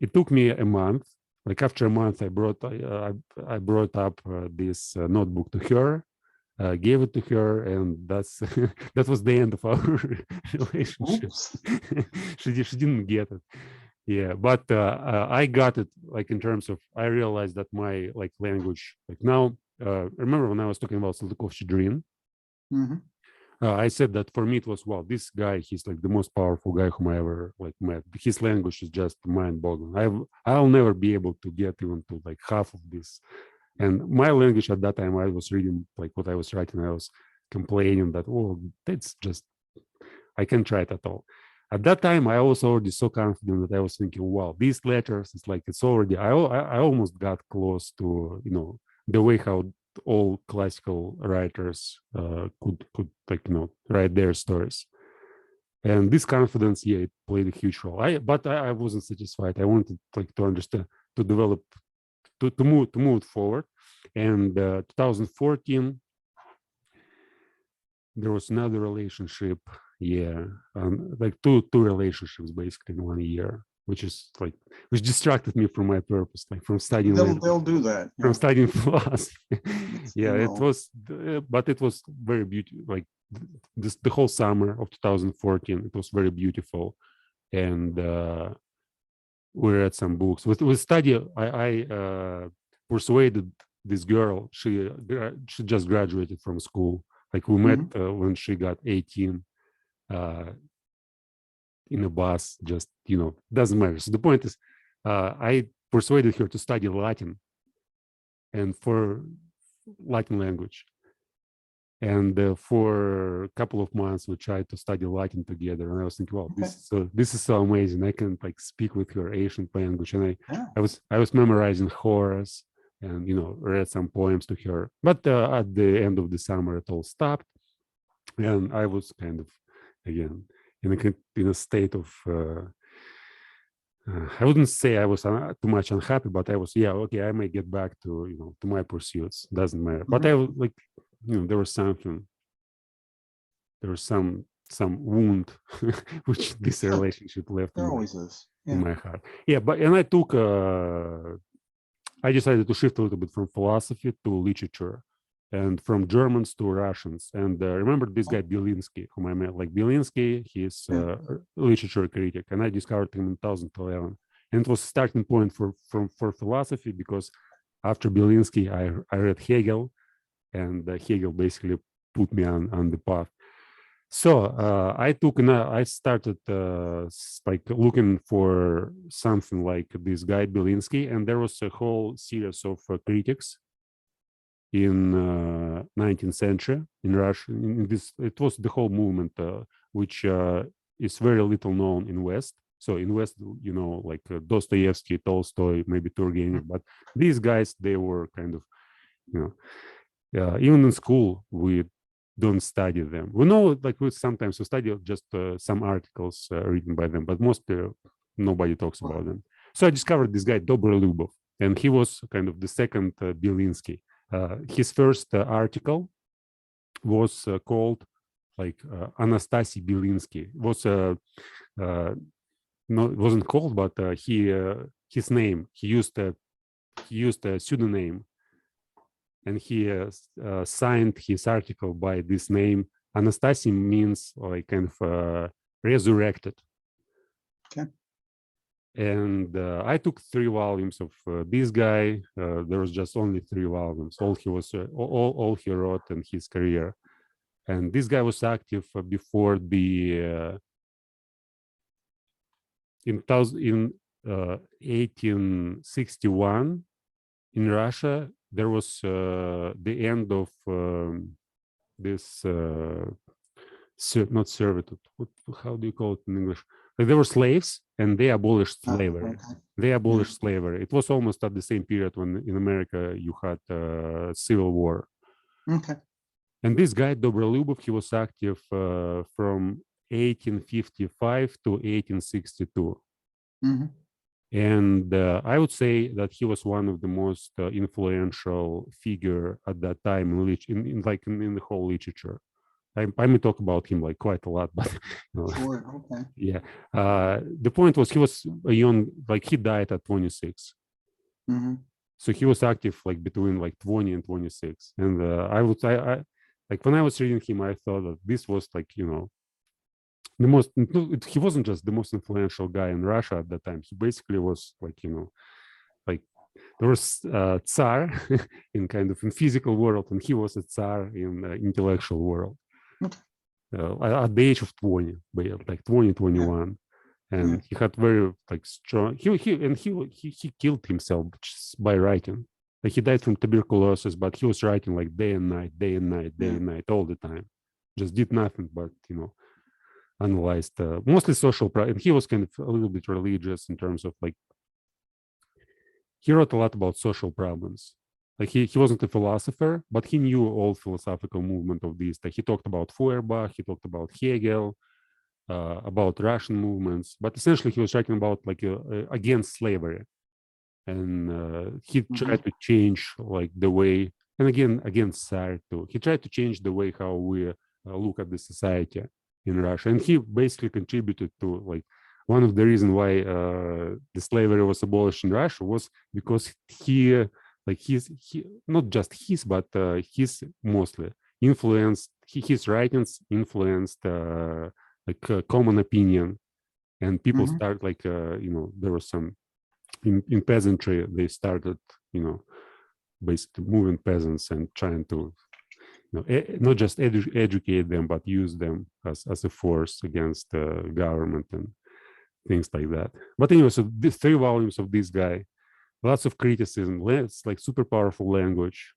it took me a month. Like after a month, I brought up this notebook to her, gave it to her, and that's that was the end of our relationship. Oops. She didn't get it. Yeah, but I got it like in terms of I realized that my like language like now. Remember when I was talking about Saltykov-Shchedrin? Hmm. I said that for me it was wow, this guy, he's like the most powerful guy whom I ever like met. His language is just mind-boggling. I'll never be able to get even to like half of this. And my language at that time, I was reading like what I was writing, I was complaining that oh, that's just I can't try it at all. At that time, I was already so confident that I was thinking, wow, these letters, it's like it's already. I almost got close to the way how all classical writers could like write their stories. And this confidence, yeah, it played a huge role. But I wasn't satisfied. I wanted like to understand, to develop, to move it forward. And 2014, there was another relationship, yeah, like two relationships basically in 1 year, which distracted me from my purpose, like from studying They'll do that. from Yeah. studying philosophy. Yes, they Yeah, it will. was, but it was very beautiful. Like this, the whole summer of 2014, it was very beautiful, and we read some books. With study, I persuaded this girl. She just graduated from school. Like we met Hmm. when she got 18 uh, in a bus. Just doesn't matter. So the point is, I persuaded her to study Latin and for Latin language. And for a couple of months, we tried to study Latin together. And I was thinking, well, Okay. this is so amazing. I can like speak with her ancient language, and Yeah. I was memorizing Horace and read some poems to her. But at the end of the summer, it all stopped, and I was kind of again in a state of. I wouldn't say I was too much unhappy, but I was, yeah, okay, I may get back to to my pursuits. Doesn't matter. But Hmm. I was like, there was something, there was some wound which this Sure. relationship left There in always is. in Yeah. my heart. Yeah, but and I decided to shift a little bit from philosophy to literature, and from Germans to Russians. And remember this guy Belinsky, whom I met. Like Belinsky, he's Yeah. a literature critic, and I discovered him in 2011. And it was a starting point for philosophy because after Belinsky, I read Hegel, and Hegel basically put me on the path. So I started like looking for something like this guy Belinsky, and there was a whole series of critics in 19th century in Russia. In this, it was the whole movement, which is very little known in West. So in West, like Dostoevsky, Tolstoy, maybe Turgenev, but these guys, they were kind of, you know, even in school we don't study them. We know, like we sometimes we study just some articles written by them, but mostly nobody talks about them. So I discovered this guy Dobrolubov, and he was kind of the second Belinsky. His first article was called like Anastasy Belinsky. Was no, it wasn't called, but his name. He used a pseudonym, and he signed his article by this name. Anastasy means like kind of resurrected. Okay. And I took 3 volumes of this guy. There was just only 3 volumes. All he was, all he wrote in his career. And this guy was active before the in 1861 in Russia. There was the end of this not servitude. How do you call it in English? Like they were slaves, and they abolished slavery. Okay. They Yeah. abolished slavery. It was almost at the same period when in America you had civil war. Okay. And this guy Dobrolubov, he was active from 1855 to 1862. Hmm. And I would say that he was one of the most influential figure at that time in the whole literature. I may talk about him like quite a lot, but Sure. Okay. yeah. The point was he was a young, like he died at 26. Hmm. So he was active like between like 20 and 26. And I like when I was reading him, I thought that this was like, he wasn't just the most influential guy in Russia at that time. He basically was like, like there was Tsar in kind of in physical world, and he was a Tsar in intellectual world. At the age of 20, like 20, 21. And he had very like strong, he killed himself by writing. Like he died from tuberculosis, but he was writing like day and night, day and night, day and night, all the time. Just did nothing but, analyzed mostly social and he was kind of a little bit religious in terms of like, he wrote a lot about social problems. Like he wasn't a philosopher, but he knew all philosophical movement of these. Like he talked about Feuerbach, he talked about Hegel, about Russian movements, but essentially he was writing about like against slavery, and he tried to change like the way, and again against Tsar too. He tried to change the way how we look at the society in Russia, and he basically contributed to like one of the reasons why the slavery was abolished in Russia was because he not just his but his mostly influenced his writings influenced common opinion, and people start like there was some in peasantry, they started basically moving peasants and trying to not just educate them but use them as a force against the government and things like that. But anyway, so these 3 volumes of this guy, lots of criticism, it's like super powerful language.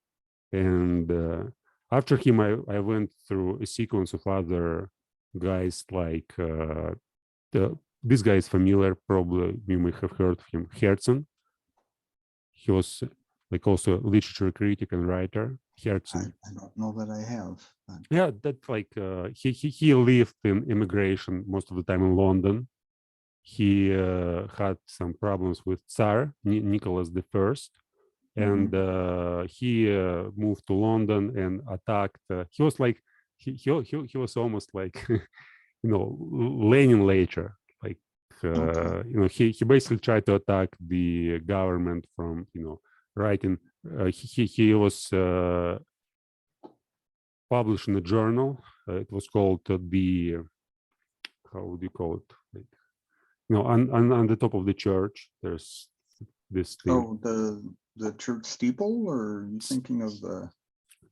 And after him, I went through a sequence of other guys like this guy is familiar, probably you may have heard of him, Herzen. He was like also a literature critic and writer. Herzen. I don't know that I have. But... Yeah, that like he lived in immigration most of the time in London. He had some problems with Tsar Nicholas I, and he moved to London and attacked. He was like he was almost like Lenin later. Like he basically tried to attack the government from writing. He was published in a journal. It was called the how would you call it? Like, on the top of the church, there's this thing. Oh, the church steeple, or are you thinking of the?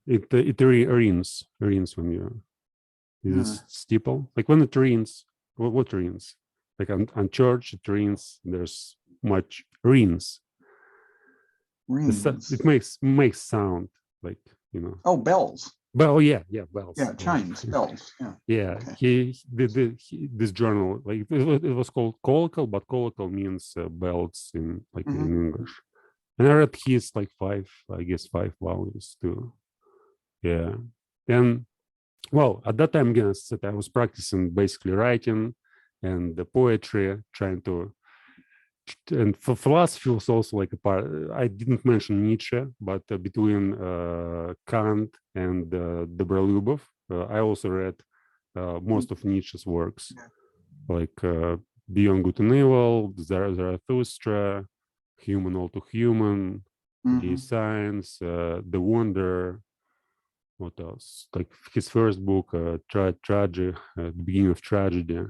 It rings when you this steeple. Like when it rings, what rings? Like on church, it rings. There's much rings. Rings. It makes sound like Oh, bells. Well, yeah, bells. Yeah, chimes, bells. Yeah. Yeah, okay. This journal, like it was called Kolokol, but Kolokol means bells in English. And I read his like 5 volumes too. Yeah, and well, at that time, again, as I said, I was practicing basically writing and the poetry, trying to. And for philosophy was also like a part. I didn't mention Nietzsche, but between Kant and Dobrolubov, I also read most of Nietzsche's works, like Beyond Good and Evil, Zarathustra, Human All Too Human, Gay Science, The Wonder. What else? Like his first book, Tragedy, The Beginning of Tragedy.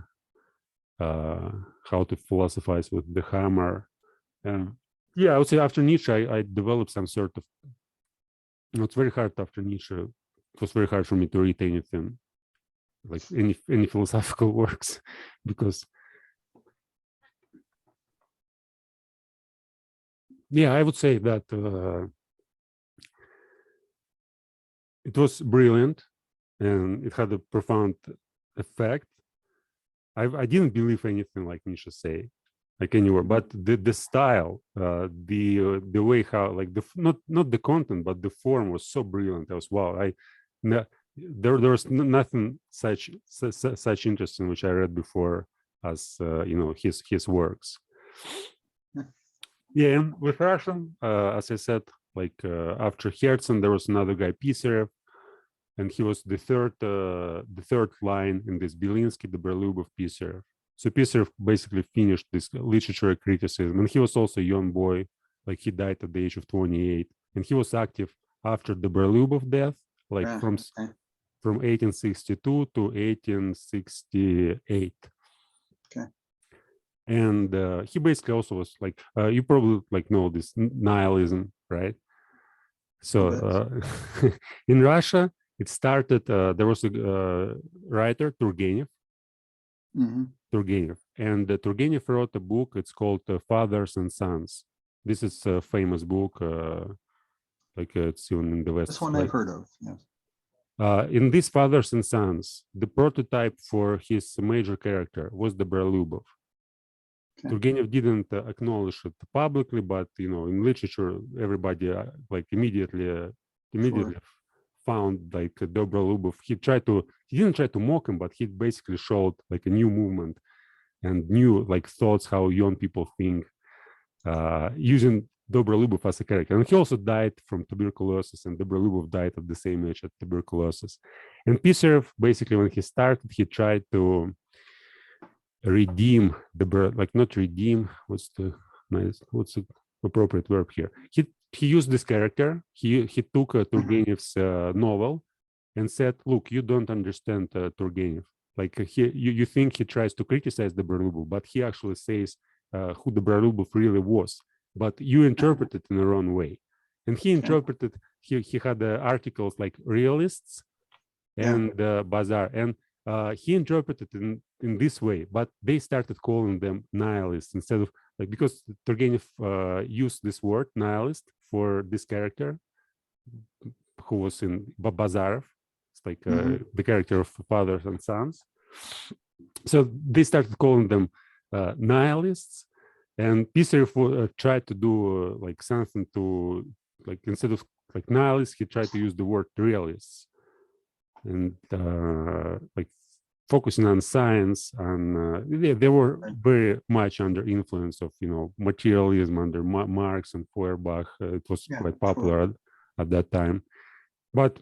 How to Philosophize with the Hammer. Yeah, I would say after Nietzsche, I developed some sort of. It's very hard after Nietzsche. It was very hard for me to read anything, like any philosophical works, because. Yeah, I would say that it was brilliant, and it had a profound effect. I didn't believe anything like Nietzsche say, like anywhere, but the style, the way how like not the content, but the form was so brilliant. I was wow. There was nothing such interesting which I read before as his works. Yeah, and with Russian, as I said, like after Herzen, there was another guy, Pisarev. And he was the third line in this Belinsky, the Dobrolubov, Pisarev. So Pisarev basically finished this literature criticism, and he was also a young boy, like he died at the age of 28, and he was active after the Dobrolubov death, like from from 1862 to 1868. Okay. And he basically also was like, you probably like know this nihilism, right? So in Russia, it started, there was a writer, Turgenev, Turgenev. And Turgenev wrote a book, it's called Fathers and Sons. This is a famous book, like it's even in the West. This one like, I've heard of, yes. In these Fathers and Sons, the prototype for his major character was the Berlubov. Okay. Turgenev didn't acknowledge it publicly, but you know, in literature, everybody like immediately sure. Found like Dobrolubov. He didn't try to mock him, but he basically showed like a new movement and new like thoughts how young people think, using Dobrolubov as a character. And he also died from tuberculosis, and Dobrolubov died at the same age at tuberculosis. And Pisarev, basically, when he started, he tried to redeem not redeem. What's the appropriate verb here? He used this character. He took Turgenev's novel and said, "Look, you don't understand Turgenev. Like you think he tries to criticize the Berlubov, but he actually says who the Berlubov really was. But you interpret it in the wrong way." And he interpreted. He had articles like realists and bazaar, and he interpreted in this way. But they started calling them nihilists instead of like, because Turgenev used this word nihilist for this character who was in Bazarov. It's like the character of Fathers and Sons. So they started calling them nihilists, and Pisarev tried to do like something to like, instead of like nihilists, he tried to use the word realists, and like focusing on science. And they were very much under influence of, you know, materialism under Marx and Feuerbach. It was quite popular at that time. But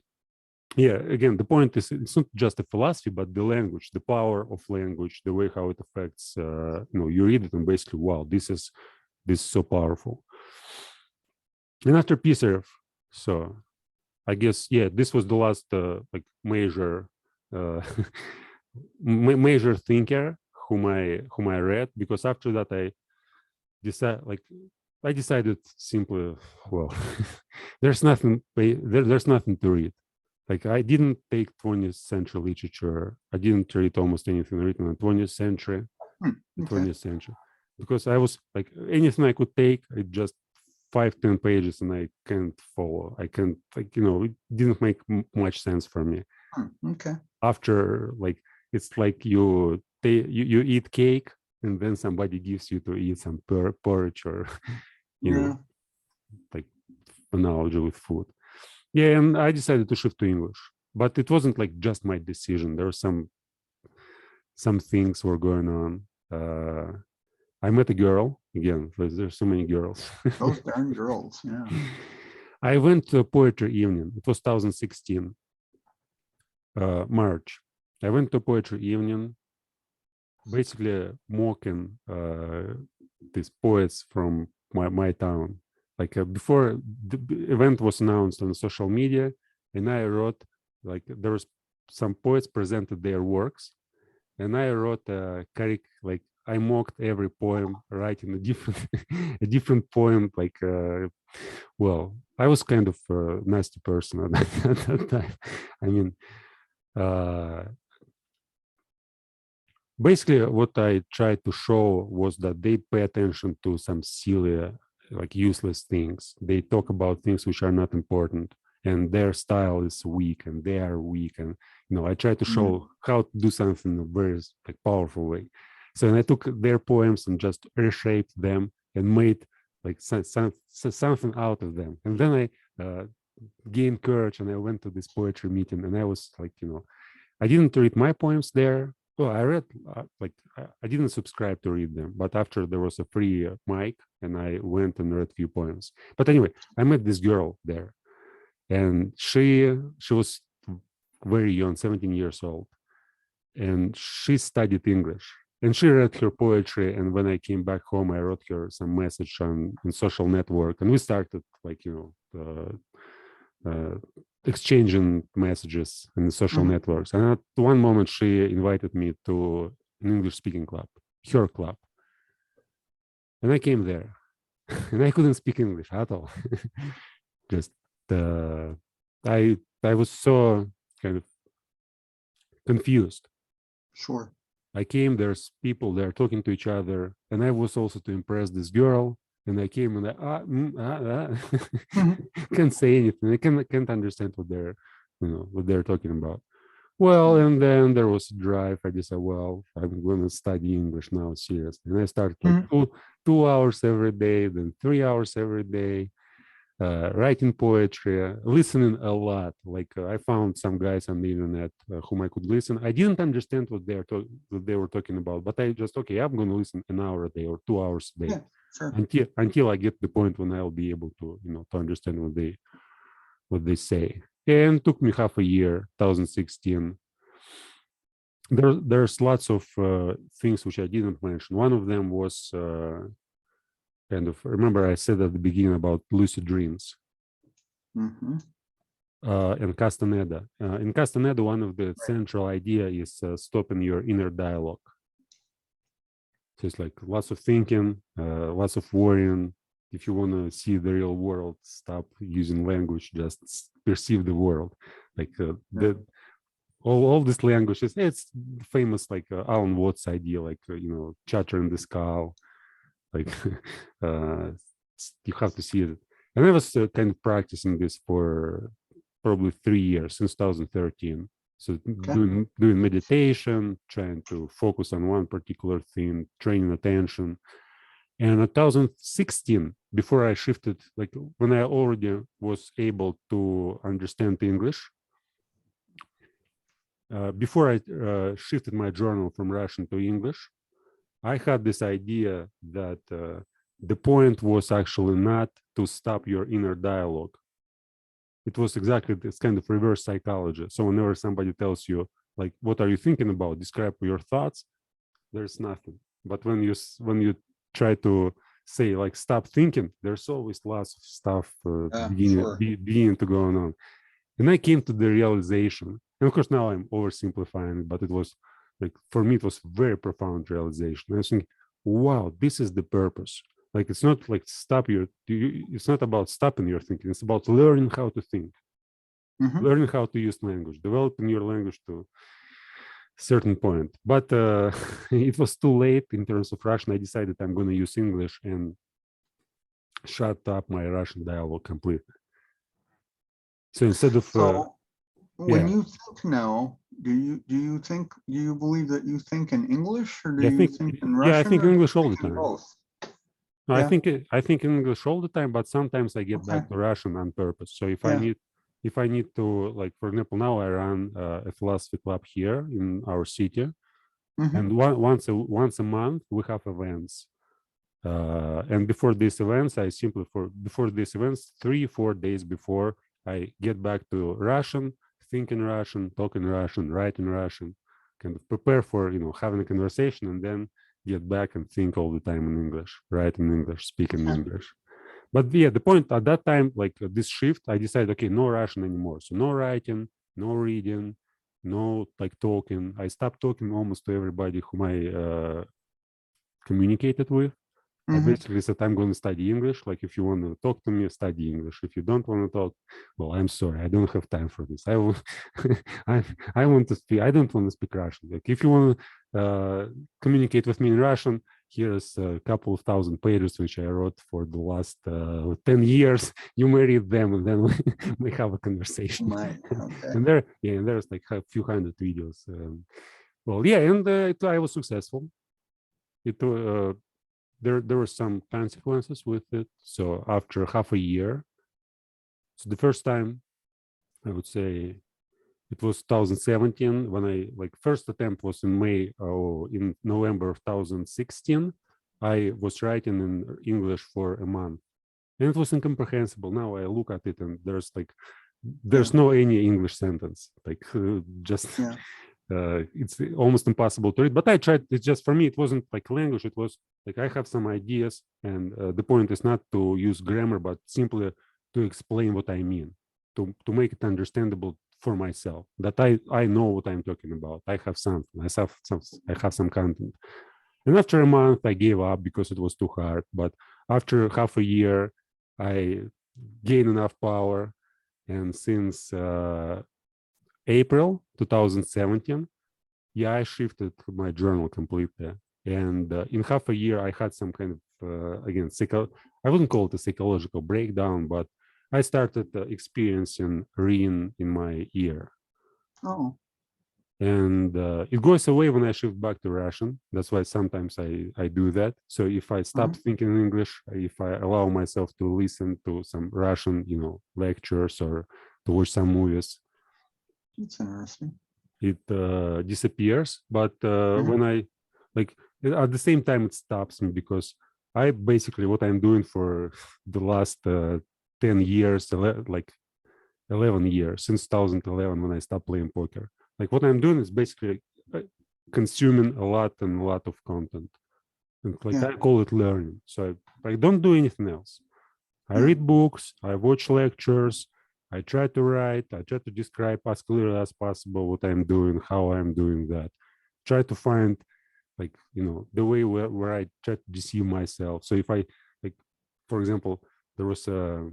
yeah, again, the point is, it's not just a philosophy, but the language, the power of language, the way how it affects, you know, you read it and basically, wow, this is so powerful. And after Pisarev, so I guess, yeah, this was the last like major major thinker whom I read, because after that I decided simply, well, there's nothing to read. Like, I didn't take 20th century literature. I didn't read almost anything written in the 20th century, because I was like, anything I could take, it just 5-10 pages, and I can't follow. I can't, like, you know, it didn't make much sense for me. After, like, it's like you eat cake, and then somebody gives you to eat some porridge, or you know, like analogy with food. Yeah, and I decided to shift to English, but it wasn't like just my decision. There were some things were going on. I met a girl again. There's so many girls. Those darn girls, yeah. I went to a poetry evening. It was 2016, March. I went to a poetry evening, basically mocking these poets from my town. Like before the event was announced on social media, and I wrote, like, there was some poets presented their works, and I wrote like I mocked every poem, writing a different a different poem. Like, well, I was kind of a nasty person at that time. I mean, basically, what I tried to show was that they pay attention to some silly, like useless things. They talk about things which are not important, and their style is weak, and they are weak. And, you know, I try to show how to do something in a very like powerful way. So I took their poems and just reshaped them and made like something out of them. And then I gained courage, and I went to this poetry meeting, and I was like, you know, I didn't read my poems there. Well, I read, like, I didn't subscribe to read them, but after there was a free mic, and I went and read a few poems. But anyway, I met this girl there, and she was very young, 17 years old, and she studied English, and she read her poetry. And when I came back home, I wrote her some message on social network, and we started, like, you know, exchanging messages in the social networks. And at one moment, she invited me to an English-speaking club, her club. And I came there, and I couldn't speak English at all. Just I was so kind of confused. Sure. I came, there's people, they're talking to each other, and I was also to impress this girl. And I came and can't say anything. I can't understand what they're talking about. Well, and then there was a drive. I decided, well, I'm going to study English now, seriously. And I started like 2 hours every day, then 3 hours every day, writing poetry, listening a lot. Like I found some guys on the internet whom I could listen. I didn't understand what they were talking about, but I just, okay, I'm going to listen an hour a day or 2 hours a day. Yeah, sure. Until I get the point when I'll be able to, to understand what they say. And it took me half a year, 2016. There's lots of things which I didn't mention. One of them was remember I said at the beginning about lucid dreams. And Castaneda. In Castaneda, one of the central idea is stopping your inner dialogue. So it's like lots of thinking, lots of worrying. If you want to see the real world, stop using language, just perceive the world. Like all these languages, it's famous, like Alan Watts idea, like, chatter in the skull, like you have to see it. And I was kind of practicing this for probably 3 years, since 2013. So doing meditation, trying to focus on one particular thing, training attention. And in 2016, before I shifted, like when I already was able to understand English, before I shifted my journal from Russian to English, I had this idea that the point was actually not to stop your inner dialogue. It was exactly this kind of reverse psychology. So whenever somebody tells you, like, what are you thinking about? Describe your thoughts. There's nothing. But when you try to say, like, stop thinking, there's always lots of stuff beginning to go on. And I came to the realization, and of course now I'm oversimplifying, but it was like, for me, it was very profound realization. I was thinking, wow, this is the purpose. Like, it's not like it's not about stopping your thinking. It's about learning how to think, learning how to use language, developing your language to a certain point. But it was too late in terms of Russian. I decided I'm going to use English and shut up my Russian dialogue completely. So instead of when you think now, do you believe that you think in English, or do you think in Russian? Yeah, I think English all the time. Both. No, I think English all the time, but sometimes I get back to Russian on purpose. So if I need to, like, for example, now I run a philosophy club here in our city, and once a month we have events. And before these events, 3-4 days before, I get back to Russian, think in Russian, talk in Russian, write in Russian, kind of prepare for having a conversation, and then get back and think all the time in English, write in English, speak in English. But yeah, the point at that time, like this shift, I decided, okay, no Russian anymore. So no writing, no reading, no like talking. I stopped talking almost to everybody whom I communicated with. I basically said, I'm going to study English. Like, if you want to talk to me, study English. If you don't want to talk, well, I'm sorry, I don't have time for this. I want to speak. I don't want to speak Russian. Like, if you want to communicate with me in Russian, here's a couple of thousand pages which I wrote for the last 10 years. You may read them, and then we have a conversation. And there's like a few hundred videos. I was successful. There were some consequences with it. So after half a year, so the first time, I would say it was 2017 when I first attempt was in May or in November of 2016. I was writing in English for a month, and it was incomprehensible. Now I look at it and there's no any English sentence, it's almost impossible to read, but I tried. It's just, for me, it wasn't like language. It was like, I have some ideas, and the point is not to use grammar, but simply to explain what I mean. to make it understandable for myself, that I know what I'm talking about. I have something. I have some content. And after a month, I gave up because it was too hard. But after half a year, I gained enough power. And since April 2017, yeah, I shifted my journal completely. And in half a year, I had some kind of, again, I wouldn't call it a psychological breakdown, but I started experiencing ringing in my ear. Oh. And it goes away when I shift back to Russian. That's why sometimes I do that. So if I stop thinking in English, if I allow myself to listen to some Russian, lectures or to watch some movies, That's interesting. it disappears. But when I at the same time, it stops me because I basically what I'm doing for the last 10 years, like 11 years, since 2011 when I stopped playing poker. Like what I'm doing is basically consuming a lot of content. And I call it learning. So I don't do anything else. I read books, I watch lectures, I try to write, I try to describe as clearly as possible what I'm doing, how I'm doing that. Try to find the way where I try to deceive myself. So if I for example, there was a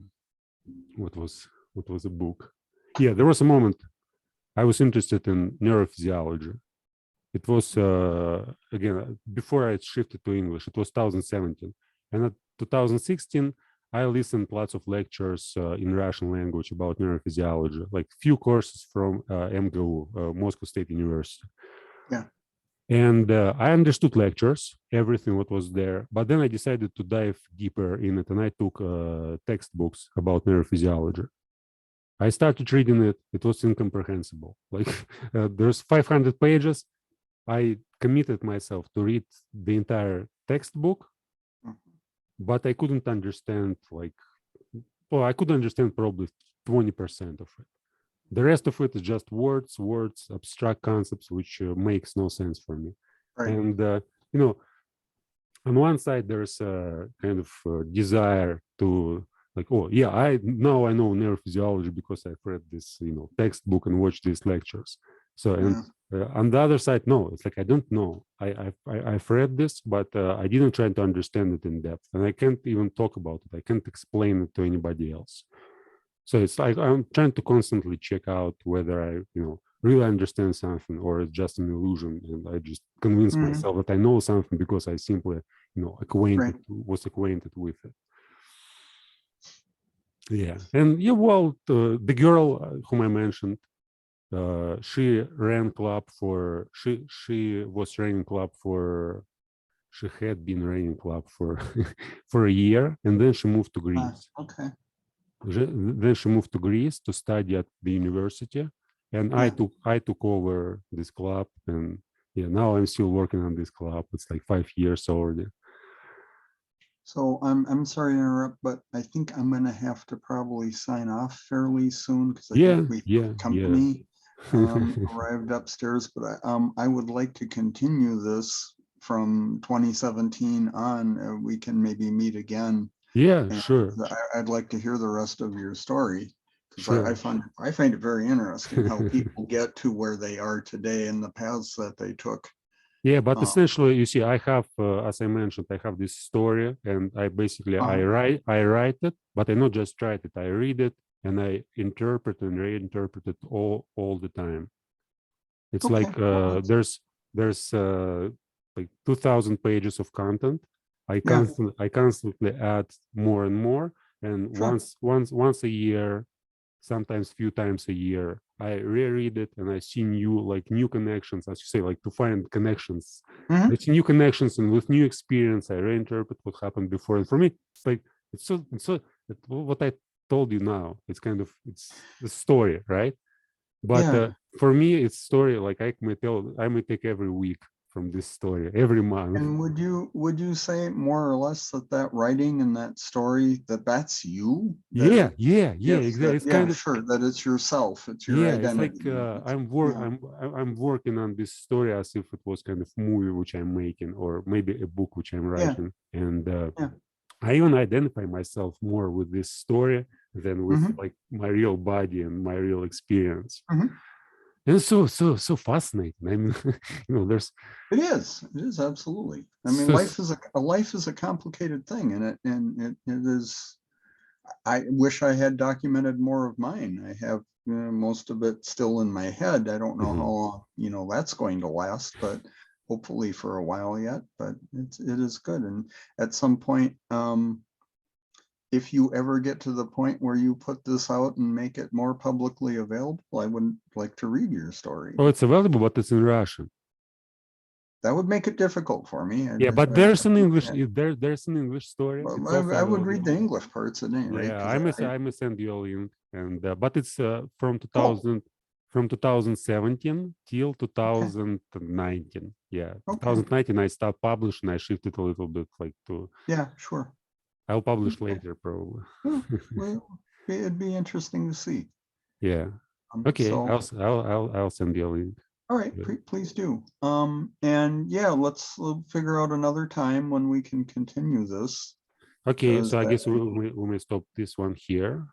what was a book? Yeah, there was a moment I was interested in neurophysiology. It was again before I shifted to English. It was 2017, and at 2016 I listened lots of lectures in Russian language about neurophysiology, like few courses from MGU, Moscow State University. Yeah. And I understood lectures, everything what was there, but then I decided to dive deeper in it, and I took textbooks about neurophysiology. I started reading it. It was incomprehensible. Like there's 500 pages. I committed myself to read the entire textbook, but I couldn't understand I could understand probably 20% of it. The rest of it is just words, abstract concepts, which makes no sense for me. Right. And, on one side, there's a kind of desire to I know neurophysiology because I've read this, textbook and watched these lectures. So, and on the other side, no, it's like, I don't know. I've read this, but I didn't try to understand it in depth. And I can't even talk about it. I can't explain it to anybody else. So it's like I'm trying to constantly check out whether I, really understand something or it's just an illusion, and I just convince myself that I know something because I simply, was acquainted with it. Yeah, and the girl whom I mentioned, she ran club for she was running club for. She had been running club for for a year, and then she moved to Greece. Okay. Then she moved to Greece to study at the university, and I took over this club, and now I'm still working on this club. It's like 5 years already. So I'm sorry to interrupt, but I think I'm going to have to probably sign off fairly soon because I think we have company arrived upstairs. But I would like to continue this from 2017 on. We can maybe meet again. Yeah, sure. I'd like to hear the rest of your story because I find it very interesting how people get to where they are today and the paths that they took. Yeah, but essentially, you see, I have, as I mentioned, I have this story, and I basically I write it, but I not just write it. I read it and I interpret and reinterpret it all the time. It's like there's like 2,000 pages of content. I constantly add more and more, and once a year, sometimes few times a year, I reread it and I see new connections, as you say, like to find connections. I see new connections, and with new experience, I reinterpret what happened before. And for me, it's like it's what I told you now. It's the story, right? But for me, it's story like I may take every week from this story, every month. And would you say more or less that writing and that story that's you? Yeah, exactly. It's kind of sure that it's yourself. It's your identity. It's like I'm working on this story as if it was kind of movie which I'm making, or maybe a book which I'm writing, and I even identify myself more with this story than with like my real body and my real experience. Mhm. And it's so fascinating. I mean, there's It is absolutely. I mean, so life is a complicated thing, and it is. I wish I had documented more of mine. I have most of it still in my head. I don't know how long that's going to last, but hopefully for a while yet. But it is good. And at some point, if you ever get to the point where you put this out and make it more publicly available, I would like to read your story. oh, it's available, but it's in Russian. That would make it difficult for me. Yeah, but there's an English. There's an English story. It's also I would available. read the English parts at any rate. Yeah, 'cause I may send you a link, and but it's from Cool. 2017 till 2019. Yeah, Okay. 2019 I stopped publishing. I shifted a little bit like to. Yeah, sure. I'll publish later probably. Well, it'd be interesting to see. Yeah. Okay, So, I'll send you a link. all right, please do. And yeah, let's figure out another time when we can continue this. Okay, so I guess we may stop this one here.